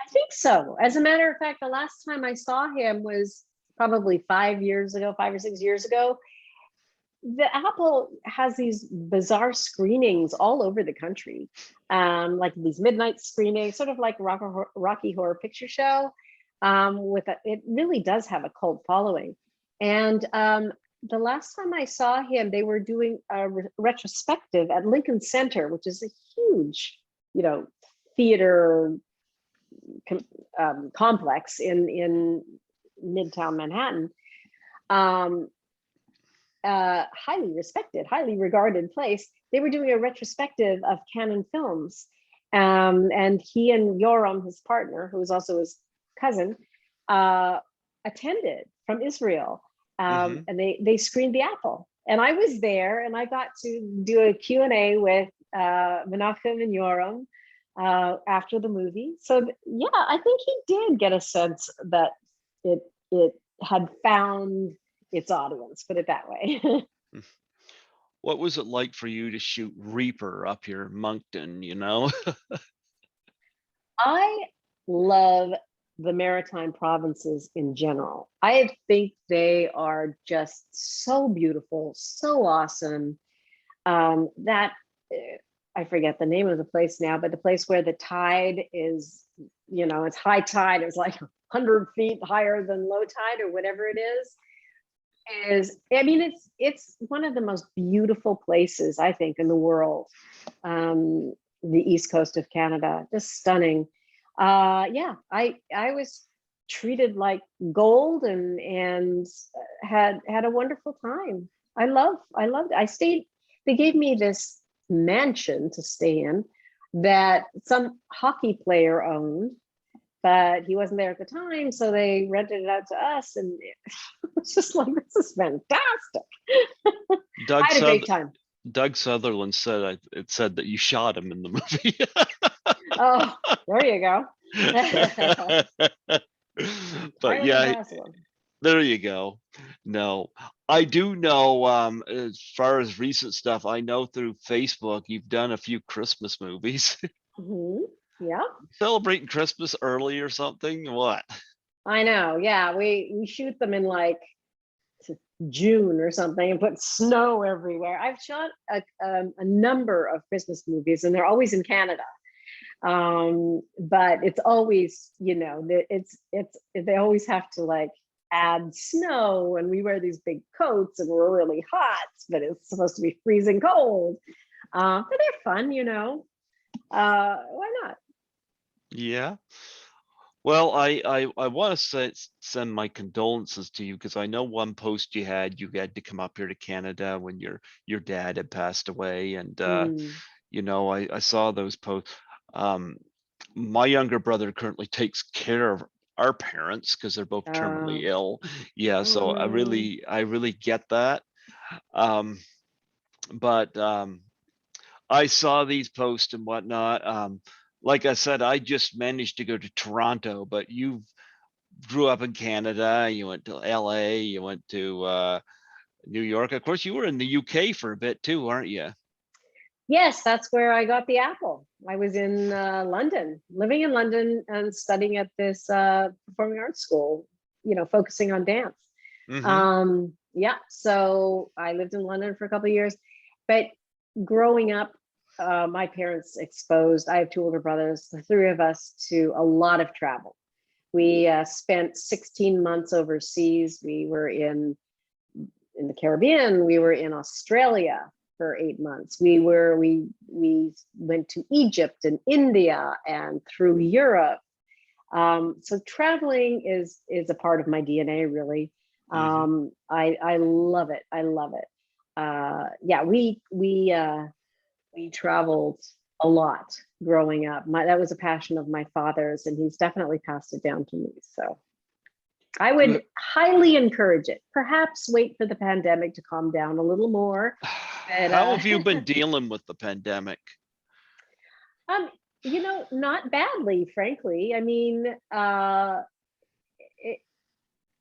Speaker 2: I think so. As a matter of fact, the last time I saw him was probably 5 or 6 years ago. The Apple has these bizarre screenings all over the country, like these midnight screenings, sort of like Rocky Horror Picture Show. It really does have a cult following. And the last time I saw him, they were doing a retrospective at Lincoln Center, which is a huge, theater complex in Midtown Manhattan. Highly respected, highly regarded place. They were doing a retrospective of Canon films. And he and Yoram, his partner, who was also his cousin, attended from Israel. And they screened The Apple. And I was there, and I got to do a Q&A with Menachem and Yoram after the movie. So yeah, I think he did get a sense that it had found its audience, put it that way.
Speaker 1: What was it like for you to shoot Reaper up here in Moncton,
Speaker 2: I love the maritime provinces in general. I think they are just so beautiful, so awesome. That I forget the name of the place now, but the place where the tide is, it's high tide, it's like 100 feet higher than low tide or whatever it is, I mean, it's one of the most beautiful places, I think, in the world. The east coast of Canada, just stunning. Yeah, I was treated like gold and had a wonderful time. I loved it. I stayed, they gave me this mansion to stay in that some hockey player owned, but he wasn't there at the time, so they rented it out to us, and it was just like, this is fantastic.
Speaker 1: Doug
Speaker 2: I had a great time.
Speaker 1: Doug Sutherland said it said that you shot him in the movie.
Speaker 2: Oh, there you go.
Speaker 1: But
Speaker 2: Entirely
Speaker 1: yeah,
Speaker 2: possible.
Speaker 1: there you go. No, I do know, as far as recent stuff, I know through Facebook you've done a few Christmas movies.
Speaker 2: Mhm. Yeah,
Speaker 1: Celebrating Christmas early or something? What?
Speaker 2: I know. Yeah, we shoot them in like June or something and put snow everywhere. I've shot a number of Christmas movies, and they're always in Canada. But it's always, it's they always have to like add snow, and we wear these big coats, and we're really hot, but it's supposed to be freezing cold. But they're fun. Why not?
Speaker 1: Yeah. Well, I want to send my condolences to you because I know one post you had to come up here to Canada when your dad had passed away, and
Speaker 2: Mm.
Speaker 1: I saw those posts. Um, my younger brother currently takes care of our parents because they're both
Speaker 2: Uh,
Speaker 1: terminally ill. Yeah,
Speaker 2: oh
Speaker 1: so
Speaker 2: no.
Speaker 1: I really get that. Um, but I saw these posts and whatnot. Like I said, I just managed to go to Toronto, but you grew up in Canada. You went to LA. You went to New York. Of course, you were in the UK for a bit too, aren't you?
Speaker 2: Yes, that's where I got the apple. I was in London, living in London and studying at this performing arts school, focusing on dance.
Speaker 1: Mm-hmm.
Speaker 2: Yeah, so I lived in London for a couple of years, but growing up, my parents exposed, I have two older brothers, the three of us, to a lot of travel. We spent 16 months overseas. We were in the Caribbean. We were in Australia for 8 months. We went to Egypt and India and through Europe. So traveling is a part of my DNA, really.
Speaker 1: Mm-hmm.
Speaker 2: I love it. I love it. Yeah, we traveled a lot growing up. That was a passion of my father's, and he's definitely passed it down to me. So I would
Speaker 1: Good.
Speaker 2: highly encourage it. Perhaps wait for the pandemic to calm down a little more. But
Speaker 1: How have you been dealing with the pandemic?
Speaker 2: um, not badly, frankly. I mean, it,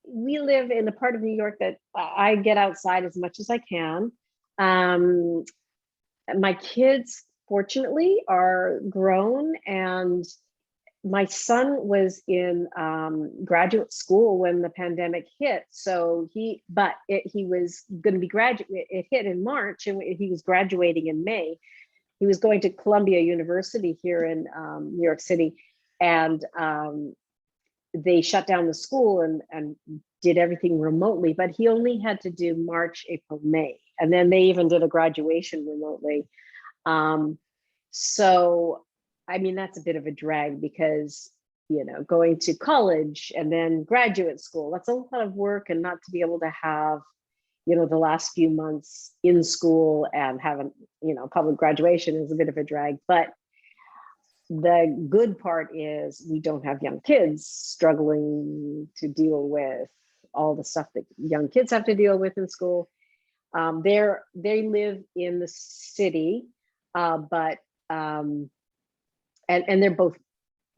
Speaker 2: we live in a part of New York that I get outside as much as I can. Um, my kids, fortunately, are grown, and my son was in graduate school when the pandemic hit. So he was going to be graduate. It hit in March, and he was graduating in May. He was going to Columbia University here in New York City, and they shut down the school and did everything remotely. But he only had to do March, April, May, and then they even did a graduation remotely. So, I mean, that's a bit of a drag because, going to college and then graduate school, that's a lot of work, and not to be able to have, the last few months in school and having, public graduation is a bit of a drag. But the good part is we don't have young kids struggling to deal with all the stuff that young kids have to deal with in school. They live in the city, but and they're both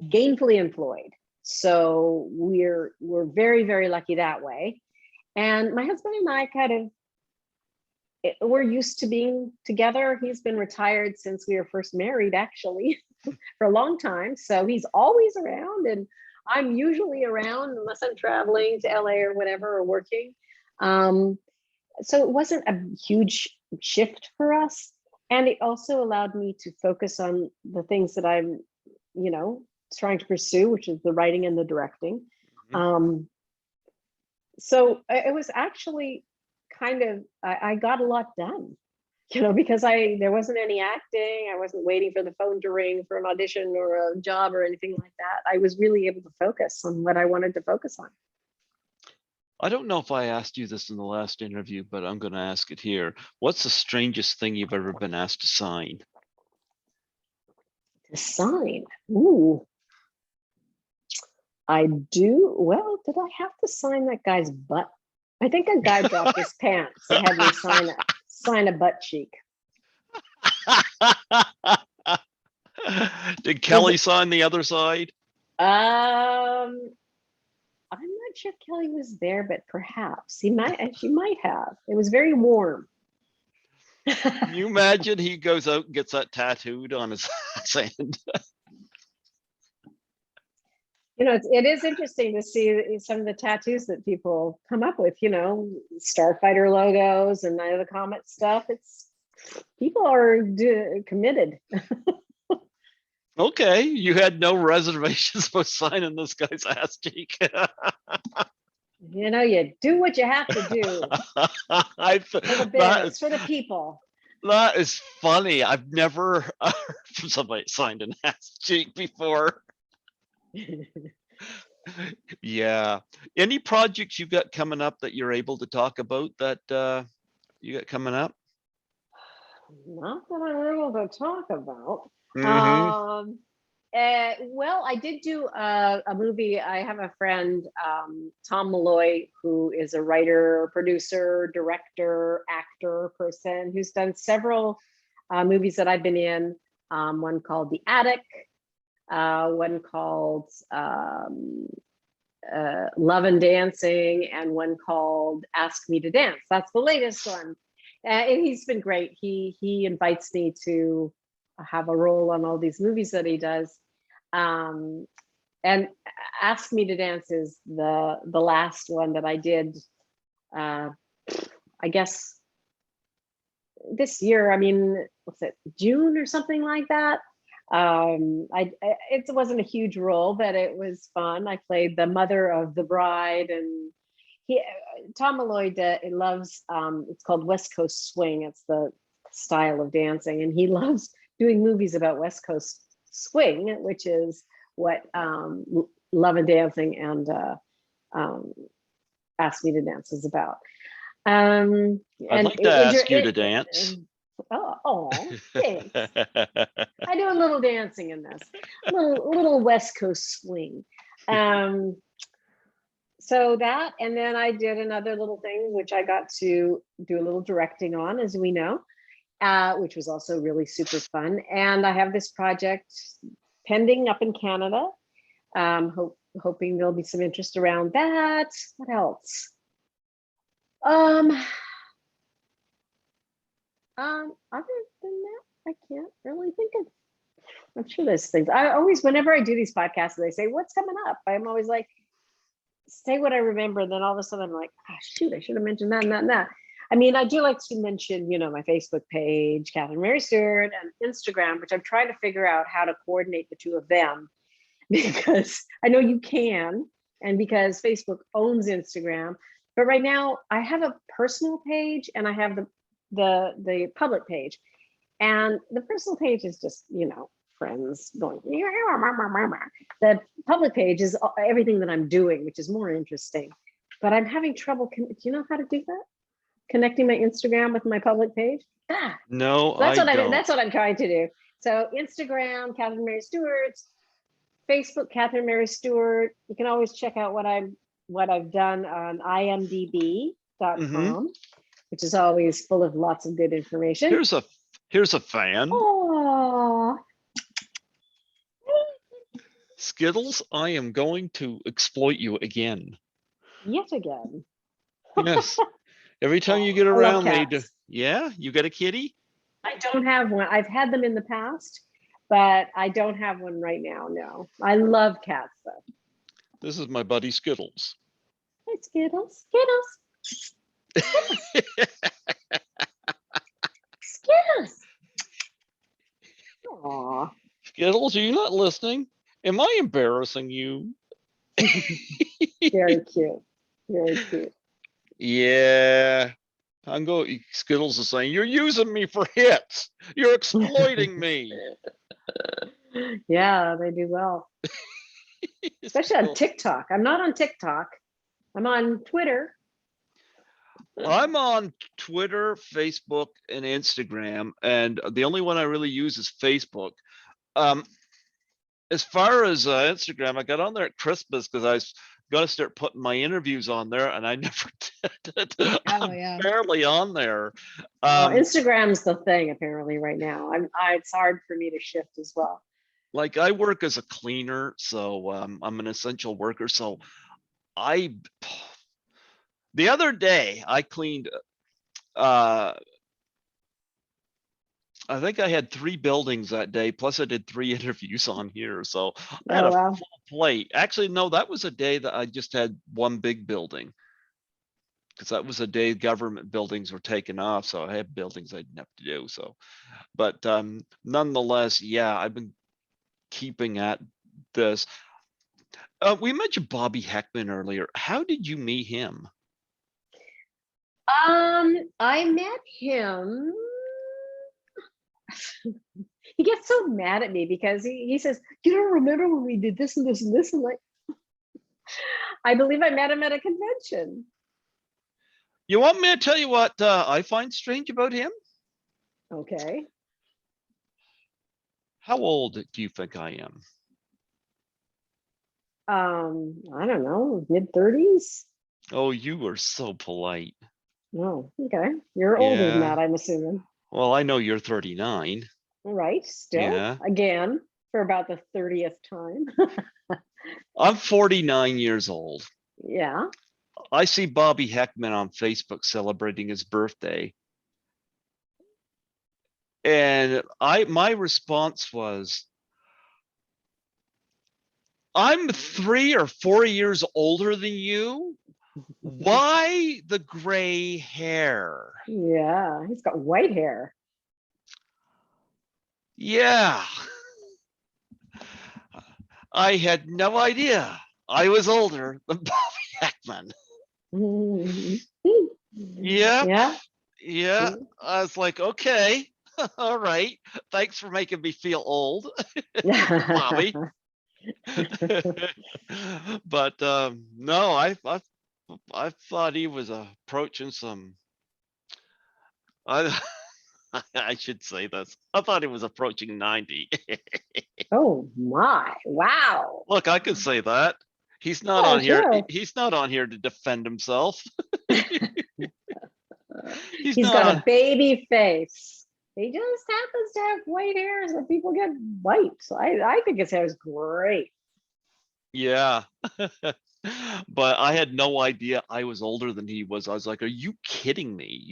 Speaker 2: gainfully employed. So we're very, very lucky that way. And my husband and I we're used to being together. He's been retired since we were first married, actually. for a long time. So he's always around, and I'm usually around unless I'm traveling to LA or whatever, or working. So it wasn't a huge shift for us. And it also allowed me to focus on the things that I'm, trying to pursue, which is the writing and the directing. So it was actually kind of, I got a lot done, because there wasn't any acting. I wasn't waiting for the phone to ring for an audition or a job or anything like that. I was really able to focus on what I wanted to focus on.
Speaker 1: I don't know if I asked you this in the last interview, but I'm going to ask it here. What's the strangest thing you've ever been asked to sign?
Speaker 2: To sign? Ooh. I do. Well, did I have to sign that guy's butt? I think a guy dropped his pants and had me sign a butt cheek.
Speaker 1: Did Kelly sign the other side?
Speaker 2: I'm not sure if Kelly was there, but perhaps she might have. It was very warm.
Speaker 1: Can you imagine he goes out and gets that tattooed on his hand?
Speaker 2: It is interesting to see some of the tattoos that people come up with, Starfighter logos and the Comet stuff. People are committed.
Speaker 1: Okay, you had no reservations about signing this guy's ass cheek.
Speaker 2: You do what you have to do. For the biz, for the people.
Speaker 1: That is funny. I've never heard from somebody signed an ass cheek before. Yeah. Any projects you got coming up that you're able to talk about that you got coming up?
Speaker 2: Not that I'm able to talk about. Well, I did do a movie. I have a friend, Tom Malloy, who is a writer, producer, director, actor person who's done several movies that I've been in. One called The Attic, one called Love and Dancing, and one called Ask Me to Dance. That's the latest one. And he's been great. He invites me to have a role on all these movies that he does. And Ask Me to Dance is the last one that I did, I guess this year. I mean, what's it, June or something like that? It wasn't a huge role, but it was fun. I played the mother of the bride, and Tom Malloy loves, it's called West Coast Swing. It's the style of dancing, and he loves doing movies about West Coast Swing, which is what Love and Dancing and Ask Me to Dance is about.
Speaker 1: I'd like to ask you to dance.
Speaker 2: Oh, thanks. I do a little dancing in this, little West Coast swing. So that, and then I did another little thing, which I got to do a little directing on, as we know, which was also really super fun. And I have this project pending up in Canada. Hoping there'll be some interest around that. What else? Other than that, I can't really think of. I'm sure there's things. I always, whenever I do these podcasts, they say, "What's coming up?" I'm always like, say what I remember. And then all of a sudden I'm like, oh, shoot, I should have mentioned that and that and that. I mean, I do like to mention, my Facebook page, Catherine Mary Stewart, and Instagram, which I'm trying to figure out how to coordinate the two of them, because I know you can, and because Facebook owns Instagram. But right now I have a personal page and I have the public page. And the personal page is just, friends going. The public page is everything that I'm doing, which is more interesting. But I'm having trouble. Do you know how to do that? Connecting my Instagram with my public page?
Speaker 1: No,
Speaker 2: so that's
Speaker 1: I don't.
Speaker 2: That's what I'm trying to do. So Instagram, Catherine Mary Stewart, Facebook, Catherine Mary Stewart. You can always check out what I've done on imdb.com, which is always full of lots of good information.
Speaker 1: Here's a fan.
Speaker 2: Oh.
Speaker 1: Skittles, I am going to exploit you again.
Speaker 2: Yet again.
Speaker 1: Yes. Every time you get around me, yeah, you got a kitty?
Speaker 2: I don't have one. I've had them in the past, but I don't have one right now. No, I love cats though.
Speaker 1: This is my buddy Skittles.
Speaker 2: Hey, Skittles, Skittles, Skittles. Aw.
Speaker 1: Skittles, are you not listening? Am I embarrassing you?
Speaker 2: Very cute. Very cute.
Speaker 1: Yeah. Skittles is saying, you're using me for hits. You're exploiting me.
Speaker 2: Yeah, they do well. Especially on TikTok. I'm not on TikTok. I'm on Twitter.
Speaker 1: I'm on Twitter, Facebook, and Instagram, and the only one I really use is Facebook. As far as Instagram, I got on there at Christmas because I was going to start putting my interviews on there, and I never did. I'm
Speaker 2: yeah.
Speaker 1: barely on there.
Speaker 2: Instagram's the thing apparently right now. It's hard for me to shift as well.
Speaker 1: Like I work as a cleaner, so I'm an essential worker. So the other day I cleaned. I think I had 3 buildings that day, plus I did 3 interviews on here. So I had a
Speaker 2: wow.
Speaker 1: full plate. Actually, no, that was a day that I just had 1 big building. Because that was a day government buildings were taken off. So I had buildings I didn't have to do. So, but nonetheless, yeah, I've been keeping at this. We mentioned Bobby Heckman earlier. How did you meet him?
Speaker 2: I met him. He gets so mad at me because he says, you don't remember when we did this and this and this? And like, I believe I met him at a convention.
Speaker 1: You want me to tell you what I find strange about him?
Speaker 2: Okay.
Speaker 1: How old do you think I am?
Speaker 2: I don't know, mid-30s.
Speaker 1: Oh, you were so polite.
Speaker 2: Oh, okay. You're older than
Speaker 1: Yeah.
Speaker 2: that, I'm assuming.
Speaker 1: Well, I know you're 39.
Speaker 2: All right, still,
Speaker 1: Yeah.
Speaker 2: again, for about the 30th time.
Speaker 1: I'm 49 years old.
Speaker 2: Yeah.
Speaker 1: I see Bobby Heckman on Facebook celebrating his birthday. And my response was, I'm 3 or 4 years older than you. Why the gray hair?
Speaker 2: Yeah, he's got white hair.
Speaker 1: Yeah. I had no idea I was older than Bobby Heckman. Yeah.
Speaker 2: Yeah.
Speaker 1: Yeah. I was like, okay. All right. Thanks for making me feel old, Bobby. But no, I thought he was approaching some. I I should say this. I thought he was approaching 90.
Speaker 2: Oh my, wow.
Speaker 1: Look, I could say that. He's not
Speaker 2: Yeah,
Speaker 1: on here.
Speaker 2: sure.
Speaker 1: He's not on here to defend himself. He's
Speaker 2: He's
Speaker 1: not
Speaker 2: got
Speaker 1: on.
Speaker 2: a baby face. He just happens to have white hair, so people get white. So I think his hair is great.
Speaker 1: Yeah. But I had no idea I was older than he was. I was like, are you kidding me?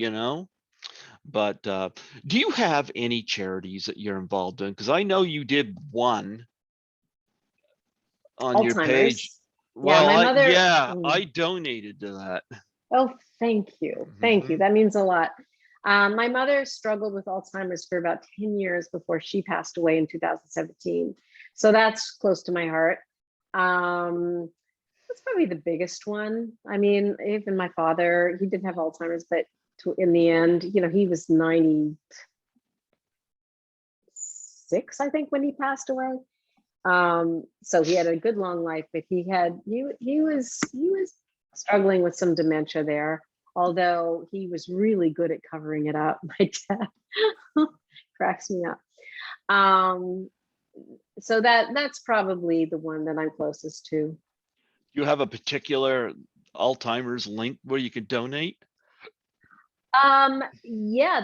Speaker 1: But do you have any charities that you're involved in? Because I know you did one on your page.
Speaker 2: Alzheimer's. Yeah,
Speaker 1: Well,
Speaker 2: my mother.
Speaker 1: I donated to that.
Speaker 2: Oh, thank you. Thank you. That means a lot. My mother struggled with Alzheimer's for about 10 years before she passed away in 2017. So that's close to my heart. That's probably the biggest one. I mean, even my father, he did have Alzheimer's, but in the end, he was 96, I think, when he passed away. So he had a good long life, but he was struggling with some dementia there, although he was really good at covering it up. My dad cracks me up. So that's probably the one that I'm closest to.
Speaker 1: You have a particular Alzheimer's link where you could donate?
Speaker 2: Yeah,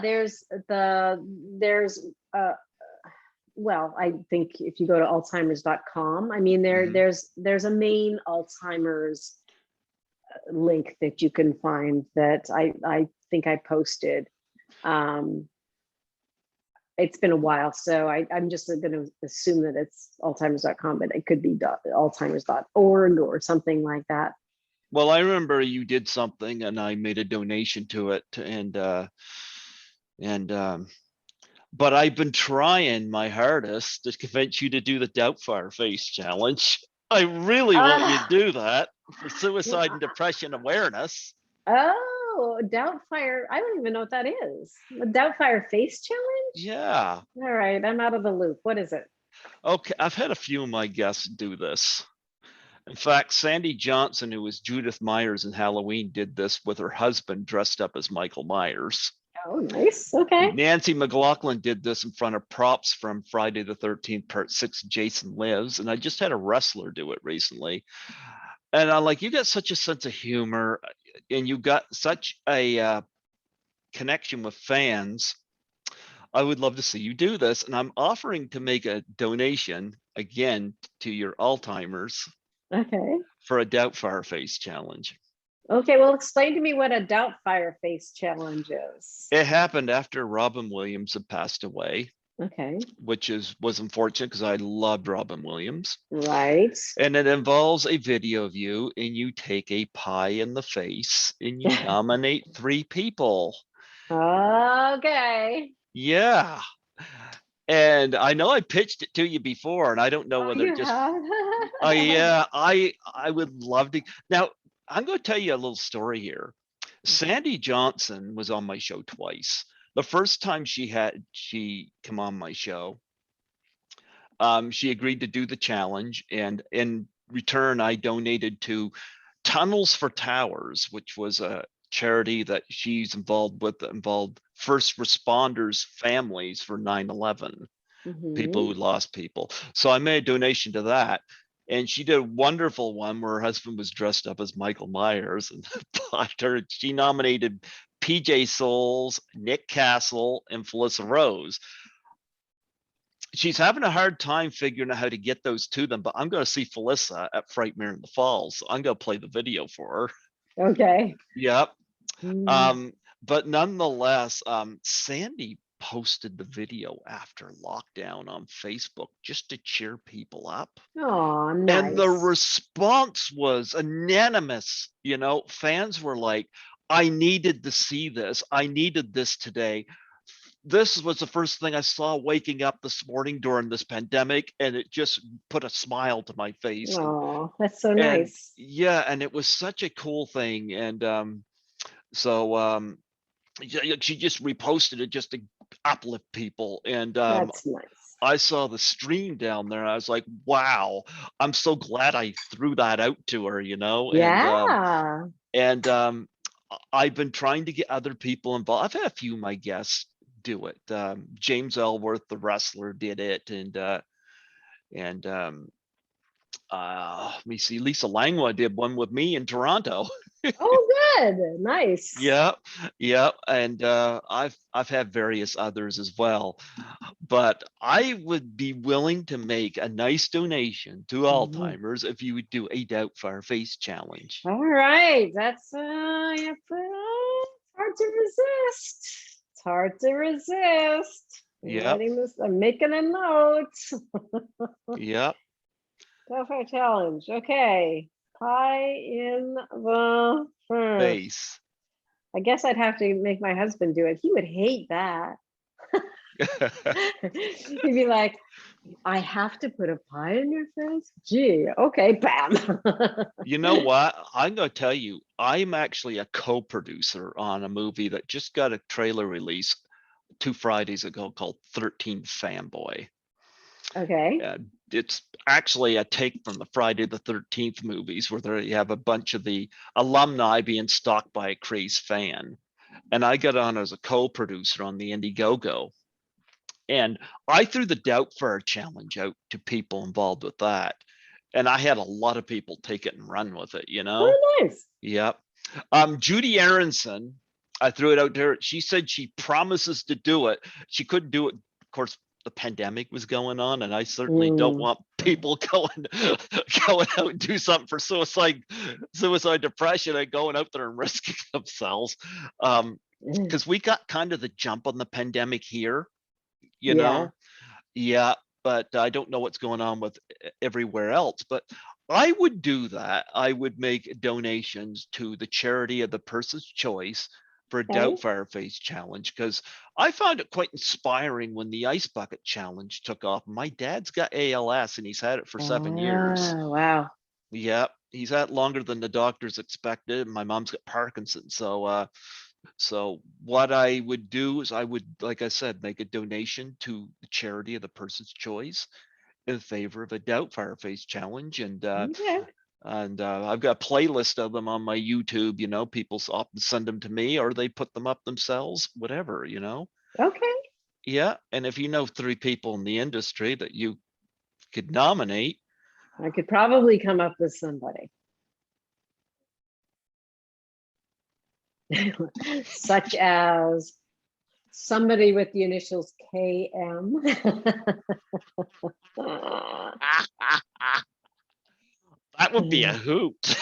Speaker 2: well, I think if you go to alzheimers.com, I mean, there's a main Alzheimer's link that you can find that I think I posted. it's been a while, so I'm just going to assume that it's Alzheimer's.com, but it could be Alzheimer's.org or something like that.
Speaker 1: Well, I remember you did something and I made a donation to it, and but I've been trying my hardest to convince you to do the Doubtfire face challenge. I really want you to do that for suicide and depression awareness.
Speaker 2: Oh, Doubtfire. I don't even know what that is. The Doubtfire face challenge?
Speaker 1: Yeah.
Speaker 2: All right, I'm out of the loop. What is it?
Speaker 1: Okay, I've had a few of my guests do this. In fact, Sandy Johnson, who was Judith Myers in Halloween, did this with her husband dressed up as Michael Myers.
Speaker 2: Oh, nice. Okay.
Speaker 1: Nancy McLaughlin did this in front of props from Friday the 13th, Part 6, Jason Lives. And I just had a wrestler do it recently. And I'm like, you got such a sense of humor and you got such a connection with fans. I would love to see you do this. And I'm offering to make a donation again to your Alzheimer's.
Speaker 2: Okay.
Speaker 1: For a Doubtfire face challenge.
Speaker 2: Okay, well, explain to me what a Doubtfire face challenge is.
Speaker 1: It happened after Robin Williams had passed away.
Speaker 2: Okay.
Speaker 1: Which was unfortunate because I loved Robin Williams.
Speaker 2: Right.
Speaker 1: And it involves a video of you and you take a pie in the face and you nominate 3 people.
Speaker 2: Okay.
Speaker 1: Yeah. And I know I pitched it to you before, and I don't know whether just. Oh yeah, I would love to. Now I'm going to tell you a little story here. Sandy Johnson was on my show twice. The first time she come on my show, she agreed to do the challenge, and in return, I donated to Tunnels for Towers, which was a charity that she's involved with that involved first responders families for 9/11, people who lost people. So I made a donation to that, and she did a wonderful one where her husband was dressed up as Michael Myers, and she nominated PJ Souls, Nick Castle, and Felissa Rose. She's having a hard time figuring out how to get those to them, but I'm going to see Felissa at Frightmare in the Falls. So I'm going to play the video for her.
Speaker 2: Okay.
Speaker 1: Yep. But nonetheless, Sandy posted the video after lockdown on Facebook just to cheer people up.
Speaker 2: Oh, nice.
Speaker 1: And the response was unanimous. You know, fans were like, I needed to see this. I needed this today. This was the first thing I saw waking up this morning during this pandemic, and it just put a smile to my face.
Speaker 2: Oh, that's so nice.
Speaker 1: Yeah, and it was such a cool thing. And so she just reposted it just to uplift people. And
Speaker 2: that's nice.
Speaker 1: I saw the stream down there and I was like, wow, I'm so glad I threw that out to her, you know?
Speaker 2: Yeah.
Speaker 1: And I've been trying to get other people involved. I've had a few of my guests do it. James Ellsworth, the wrestler, did it. And let me see, Lisa Langwa did one with me in Toronto.
Speaker 2: Oh, good. Nice.
Speaker 1: Yeah. And I've had various others as well, but I would be willing to make a nice donation to Alzheimer's if you would do a Doubtfire face challenge.
Speaker 2: All right, that's hard to resist. It's hard to resist.
Speaker 1: Yeah.
Speaker 2: I'm making a note.
Speaker 1: Yep.
Speaker 2: Doubtfire challenge. Okay. Pie in the
Speaker 1: face.
Speaker 2: I guess I'd have to make my husband do it. He would hate that. He'd be like, I have to put a pie in your face? Gee, okay, bam.
Speaker 1: You know what? I'm going to tell you, I'm actually a co-producer on a movie that just got a trailer release 2 Fridays ago called 13 Fanboy.
Speaker 2: Okay.
Speaker 1: It's actually a take from the Friday the 13th movies where you have a bunch of the alumni being stalked by a crazed fan. And I got on as a co-producer on the Indiegogo. And I threw the Doubtfire challenge out to people involved with that. And I had a lot of people take it and run with it, you know?
Speaker 2: Oh, nice.
Speaker 1: Yep. Judy Aronson, I threw it out to her. She said she promises to do it. She couldn't do it. Of course, the pandemic was going on, and I certainly don't want people going out and do something for suicide depression and going out there and risking themselves. Because we got kind of the jump on the pandemic here. you
Speaker 2: Yeah.
Speaker 1: know? Yeah, but I don't know what's going on with everywhere else. But I would do that. I would make donations to the charity of the person's choice for a
Speaker 2: Okay.
Speaker 1: Doubtfire Face challenge because I found it quite inspiring when the Ice Bucket challenge took off. My dad's got ALS and he's had it for 7 years.
Speaker 2: Wow.
Speaker 1: Yeah, he's had it longer than the doctors expected. My mom's got Parkinson's, so what I would do is I would, like I said, make a donation to the charity of the person's choice in favor of a Doubtfire Face challenge,
Speaker 2: Okay.
Speaker 1: I've got a playlist of them on my YouTube. People often send them to me, or they put them up themselves, whatever.
Speaker 2: Okay.
Speaker 1: Yeah, and if you know 3 people in the industry that you could nominate,
Speaker 2: I could probably come up with somebody. Such as somebody with the initials KM.
Speaker 1: that would be a hoot.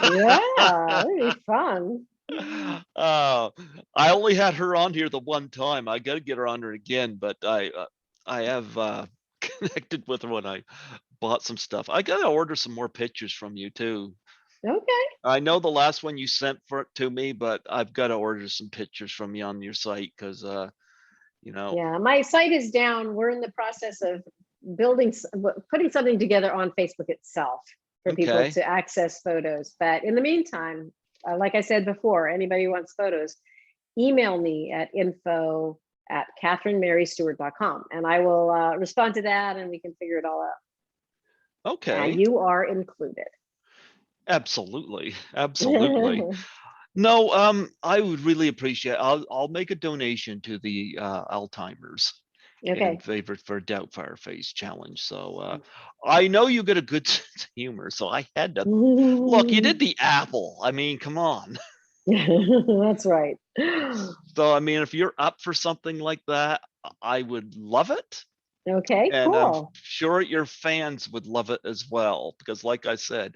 Speaker 2: Yeah, that'd be fun.
Speaker 1: Oh, I only had her on here the one time. I got to get her on here again, but I have connected with her when I bought some stuff. I got to order some more pictures from you too.
Speaker 2: Okay.
Speaker 1: I know the last one you sent for it to me, but I've got to order some pictures from you on your site because
Speaker 2: Yeah, my site is down. We're in the process of putting something together on Facebook itself for people
Speaker 1: okay.
Speaker 2: to access photos. But in the meantime, like I said before, anybody who wants photos, email me at info@catherinemarystewart.com and I will respond to that and we can figure it all out. And
Speaker 1: Okay.
Speaker 2: you are included.
Speaker 1: Absolutely. Absolutely. No, I would really appreciate. I'll make a donation to the Alzheimer's in
Speaker 2: Okay.
Speaker 1: favor for Doubtfire Face challenge. So I know you got a good sense of humor, so I had to look. You did the apple. I mean, come on.
Speaker 2: That's right.
Speaker 1: So I mean, if you're up for something like that, I would love it,
Speaker 2: Okay,
Speaker 1: and I'm
Speaker 2: cool.
Speaker 1: sure your fans would love it as well. Because, like I said,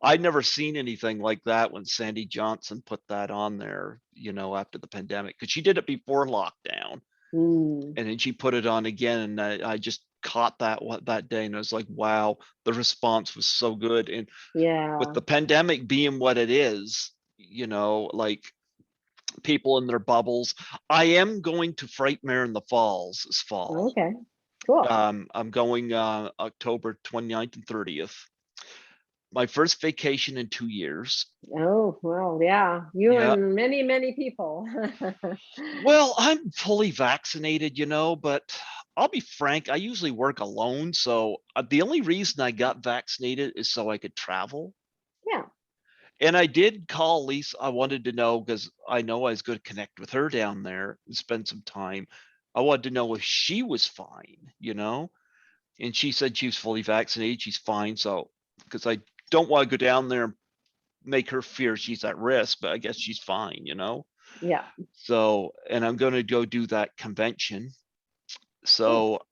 Speaker 1: I'd never seen anything like that when Sandy Johnson put that on there, after the pandemic, because she did it before lockdown,
Speaker 2: Mm,
Speaker 1: and then she put it on again, and I just caught that day, and I was like, wow, the response was so good. And with
Speaker 2: yeah.
Speaker 1: the pandemic being what it is, like people in their bubbles, I am going to Frightmare in the Falls this fall.
Speaker 2: Okay, cool.
Speaker 1: I'm going October 29th and 30th. My first vacation in 2 years.
Speaker 2: Oh, well, yeah. You
Speaker 1: Yeah.
Speaker 2: and many, many people.
Speaker 1: Well, I'm fully vaccinated, but I'll be frank, I usually work alone. So the only reason I got vaccinated is so I could travel.
Speaker 2: Yeah.
Speaker 1: And I did call Lisa. I wanted to know because I know I was going to connect with her down there and spend some time. I wanted to know if she was fine, and she said she was fully vaccinated. She's fine. So, because I don't want to go down there and make her fear she's at risk, but I guess she's fine.
Speaker 2: Yeah.
Speaker 1: So, and I'm going to go do that convention.
Speaker 2: Cool.
Speaker 1: So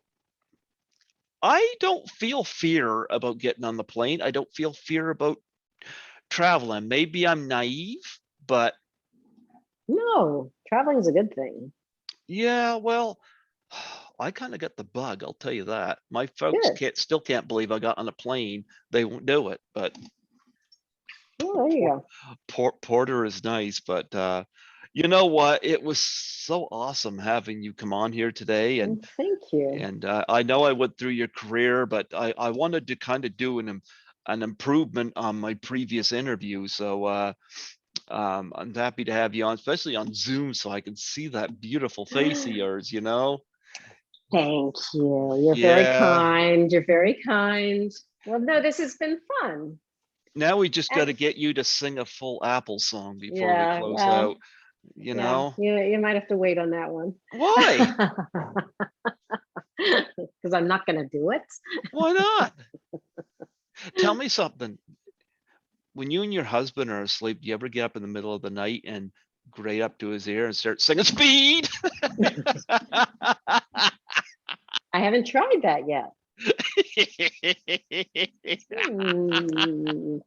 Speaker 1: I don't feel fear about getting on the plane. I don't feel fear about traveling. Maybe I'm naive, but
Speaker 2: No, traveling is a good thing.
Speaker 1: yeah, well, I kind of got the bug. I'll tell you that. My folks
Speaker 2: Good.
Speaker 1: still can't believe I got on a plane. They won't do it, but
Speaker 2: Oh, there you go.
Speaker 1: Porter is nice. But you know what? It was so awesome having you come on here today, and
Speaker 2: Thank you.
Speaker 1: and I know I went through your career, but I wanted to kind of do an improvement on my previous interview. So I'm happy to have you on, especially on Zoom, so I can see that beautiful face of yours.
Speaker 2: Thank you. You're very
Speaker 1: Yeah.
Speaker 2: kind. You're very kind. Well, no, this has been fun.
Speaker 1: Now we just got
Speaker 2: And
Speaker 1: to get you to sing a full Apple song before we
Speaker 2: yeah,
Speaker 1: close
Speaker 2: well,
Speaker 1: out. You
Speaker 2: yeah,
Speaker 1: know
Speaker 2: you might have to wait on that one.
Speaker 1: why?
Speaker 2: Because I'm not going to do it.
Speaker 1: Why not? Tell me something. When you and your husband are asleep, do you ever get up in the middle of the night and grate up to his ear and start singing Speed?
Speaker 2: I haven't tried that yet. Hmm.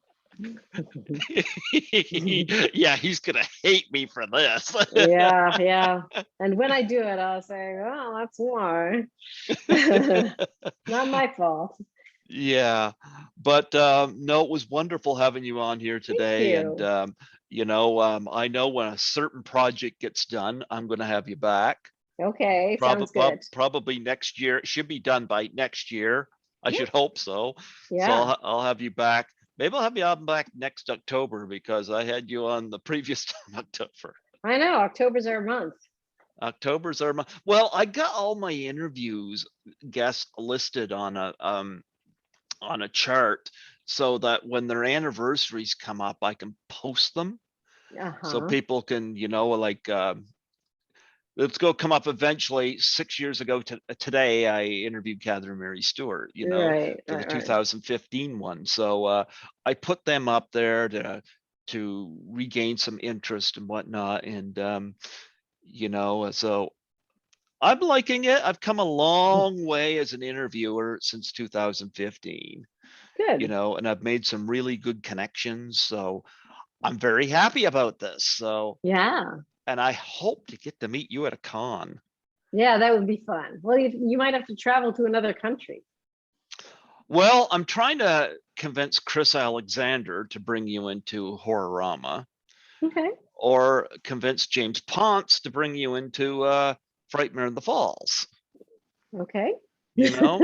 Speaker 1: Yeah, he's gonna hate me for this.
Speaker 2: Yeah, yeah. And when I do it, I'll say, "Oh, that's why." Not my fault.
Speaker 1: Yeah, but no, it was wonderful having you on here
Speaker 2: Thank
Speaker 1: today. And
Speaker 2: you.
Speaker 1: I know when a certain project gets done, I'm going to have you back.
Speaker 2: Okay,
Speaker 1: Probably
Speaker 2: sounds good.
Speaker 1: probably next year. It should be done by next year. I
Speaker 2: Yeah,
Speaker 1: should hope so. So
Speaker 2: yeah.
Speaker 1: I'll have you back. Maybe I'll have you on back next October because I had you on the previous time October.
Speaker 2: I know October's our month.
Speaker 1: October's our month. Well, I got all my interviews guests listed on a chart so that when their anniversaries come up, I can post them so
Speaker 2: Uh-huh.
Speaker 1: people can, like, let's go come up eventually. 6 years ago today, I interviewed Catherine Mary Stewart,
Speaker 2: Right,
Speaker 1: for the
Speaker 2: right, right.
Speaker 1: 2015 one. So I put them up there to regain some interest and whatnot. And, so I'm liking it. I've come a long way as an interviewer since 2015.
Speaker 2: Good.
Speaker 1: And I've made some really good connections. So I'm very happy about this. So,
Speaker 2: Yeah.
Speaker 1: and I hope to get to meet you at a con.
Speaker 2: Yeah, that would be fun. Well, you might have to travel to another country.
Speaker 1: Well, I'm trying to convince Chris Alexander to bring you into Horrorama,
Speaker 2: Okay.
Speaker 1: or convince James Ponce to bring you into Frightmare in the Falls.
Speaker 2: Okay.
Speaker 1: You know,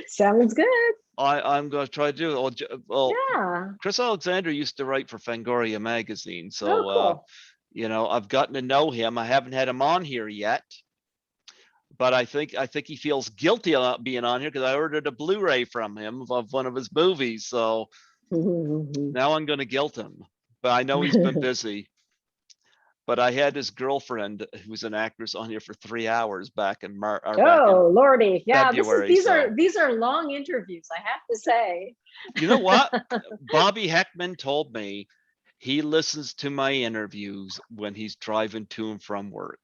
Speaker 2: Sounds good.
Speaker 1: I'm going to try to do it. Well,
Speaker 2: Yeah.
Speaker 1: Chris Alexander used to write for Fangoria magazine,
Speaker 2: Oh,
Speaker 1: so
Speaker 2: cool.
Speaker 1: I've gotten to know him. I haven't had him on here yet, but I think he feels guilty about being on here because I ordered a Blu-ray from him of one of his movies. So now I'm going to guilt him, but I know he's been busy. But I had his girlfriend, who was an actress, on here for 3 hours back in back in
Speaker 2: Oh, Lordy. Yeah,
Speaker 1: February.
Speaker 2: these
Speaker 1: So
Speaker 2: are long interviews, I have to say.
Speaker 1: you know what? Bobby Heckman told me he listens to my interviews when he's driving to and from work.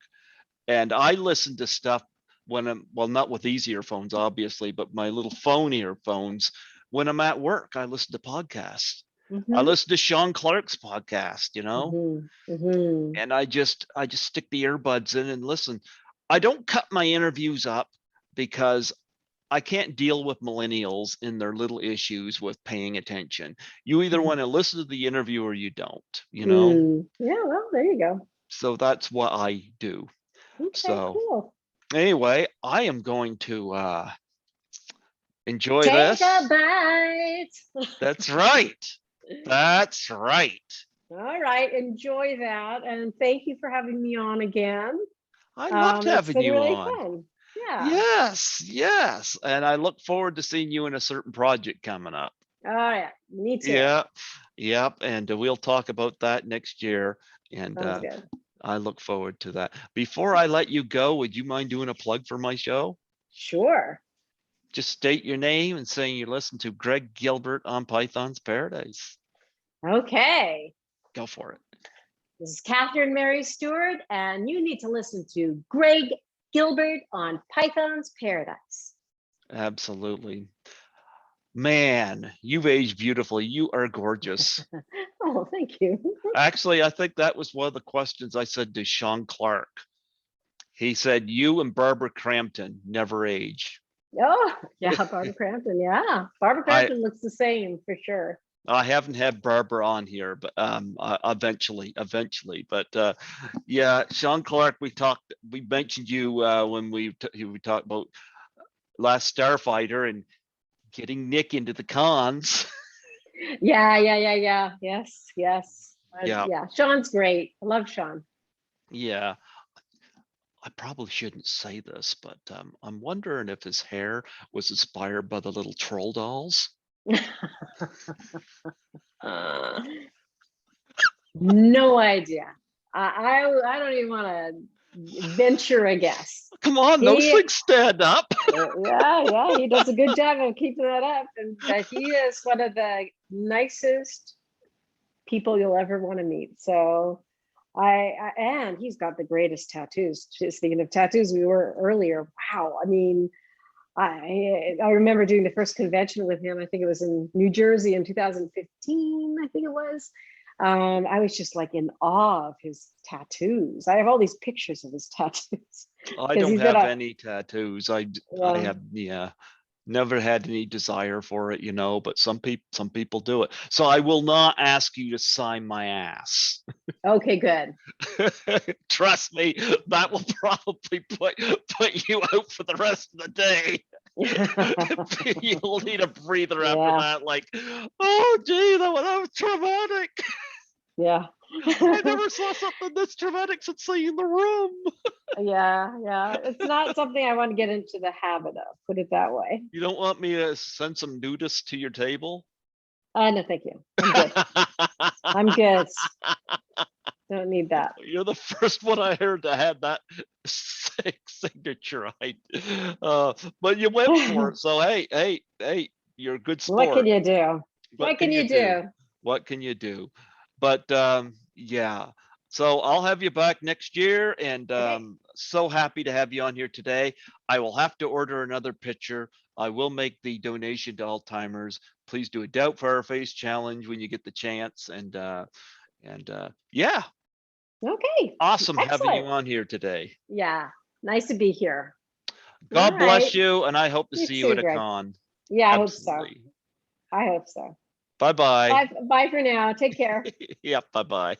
Speaker 1: And I listen to stuff when I'm, well, not with these earphones, obviously, but my little phone earphones. When I'm at work, I listen to podcasts. I
Speaker 2: Hmm.
Speaker 1: listen to Sean Clark's podcast,
Speaker 2: Hmm. Hmm.
Speaker 1: and I just stick the earbuds in and listen. I don't cut my interviews up because I can't deal with millennials in their little issues with paying attention. You either want to listen to the interview or you don't.
Speaker 2: Yeah, well, there you go.
Speaker 1: So that's what I do.
Speaker 2: Okay,
Speaker 1: So
Speaker 2: cool.
Speaker 1: anyway, I am going to enjoy
Speaker 2: Take a
Speaker 1: this.
Speaker 2: bite.
Speaker 1: That's right. That's right.
Speaker 2: All right, enjoy that. And thank you for having me on again.
Speaker 1: I loved
Speaker 2: It's
Speaker 1: having
Speaker 2: been
Speaker 1: you
Speaker 2: really
Speaker 1: on.
Speaker 2: fun. Yeah.
Speaker 1: Yes, yes. And I look forward to seeing you in a certain project coming up.
Speaker 2: All right. Me too.
Speaker 1: Yeah, yep. And we'll talk about that next year. And
Speaker 2: Sounds good.
Speaker 1: I look forward to that. Before I let you go, would you mind doing a plug for my show?
Speaker 2: Sure.
Speaker 1: Just state your name and saying you listen to Greg Gilbert on Python's Paradise.
Speaker 2: Okay.
Speaker 1: Go for it.
Speaker 2: This is Catherine Mary Stewart, and you need to listen to Greg Gilbert on Python's Paradise.
Speaker 1: Absolutely. Man, you've aged beautifully. You are gorgeous.
Speaker 2: Oh, thank you.
Speaker 1: Actually, I think that was one of the questions I said to Sean Clark. He said, you and Barbara Crampton never age.
Speaker 2: Oh, yeah, Barbara Crampton. Yeah, Barbara
Speaker 1: I
Speaker 2: Crampton looks the same for sure.
Speaker 1: I haven't had Barbara on here, but eventually. But yeah, Sean Clark, we mentioned you when we talked about last Starfighter and getting Nick into the cons.
Speaker 2: Yeah, yeah, yeah, yeah. Yes, yes.
Speaker 1: Yeah,
Speaker 2: Yeah, Sean's great. I love Sean.
Speaker 1: yeah. I probably shouldn't say this, but I'm wondering if his hair was inspired by the little troll dolls.
Speaker 2: No idea. I don't even want to venture a guess.
Speaker 1: Come on, those
Speaker 2: He
Speaker 1: things stand up.
Speaker 2: yeah, he does a good job of keeping that up, and he is one of the nicest people you'll ever want to meet. So and he's got the greatest tattoos. Just thinking of tattoos, we were earlier. Wow, I mean, I remember doing the first convention with him. I think it was in New Jersey in 2015, I think it was. I was just like in awe of his tattoos. I have all these pictures of his tattoos.
Speaker 1: I
Speaker 2: 'Cause
Speaker 1: don't
Speaker 2: he's got
Speaker 1: have
Speaker 2: a,
Speaker 1: any tattoos. I
Speaker 2: yeah.
Speaker 1: have, yeah, never had any desire for it, but some people do it. So I will not ask you to sign my ass.
Speaker 2: Okay, good.
Speaker 1: Trust me, that will probably put you out for the rest of the day. You'll need a breather after
Speaker 2: Yeah,
Speaker 1: that. Like, oh gee, that was traumatic.
Speaker 2: yeah.
Speaker 1: I never saw something this traumatic since seeing The Room.
Speaker 2: Yeah. It's not something I want to get into the habit of, put it that way.
Speaker 1: You don't want me to send some nudists to your table?
Speaker 2: No, thank you. I'm good. I'm good. Don't need that.
Speaker 1: You're the first one I heard that had that signature. But you went for it. So hey, you're a good
Speaker 2: What can
Speaker 1: sport.
Speaker 2: you do?
Speaker 1: What
Speaker 2: What can
Speaker 1: can you
Speaker 2: you
Speaker 1: do?
Speaker 2: do?
Speaker 1: What can you do? But yeah. So I'll have you back next year, and
Speaker 2: Okay.
Speaker 1: so happy to have you on here today. I will have to order another picture. I will make the donation to Alzheimer's. Please do a doubt for our face challenge when you get the chance. And yeah,
Speaker 2: Okay.
Speaker 1: awesome having you
Speaker 2: Excellent.
Speaker 1: on here today.
Speaker 2: Yeah. Nice to be here. All
Speaker 1: God bless
Speaker 2: right.
Speaker 1: you, and I hope to
Speaker 2: You
Speaker 1: see you
Speaker 2: too,
Speaker 1: at a
Speaker 2: Greg.
Speaker 1: con.
Speaker 2: Yeah, I hope so.
Speaker 1: Absolutely.
Speaker 2: I hope so.
Speaker 1: Bye bye.
Speaker 2: Bye for now. Take care.
Speaker 1: Yep. Bye bye.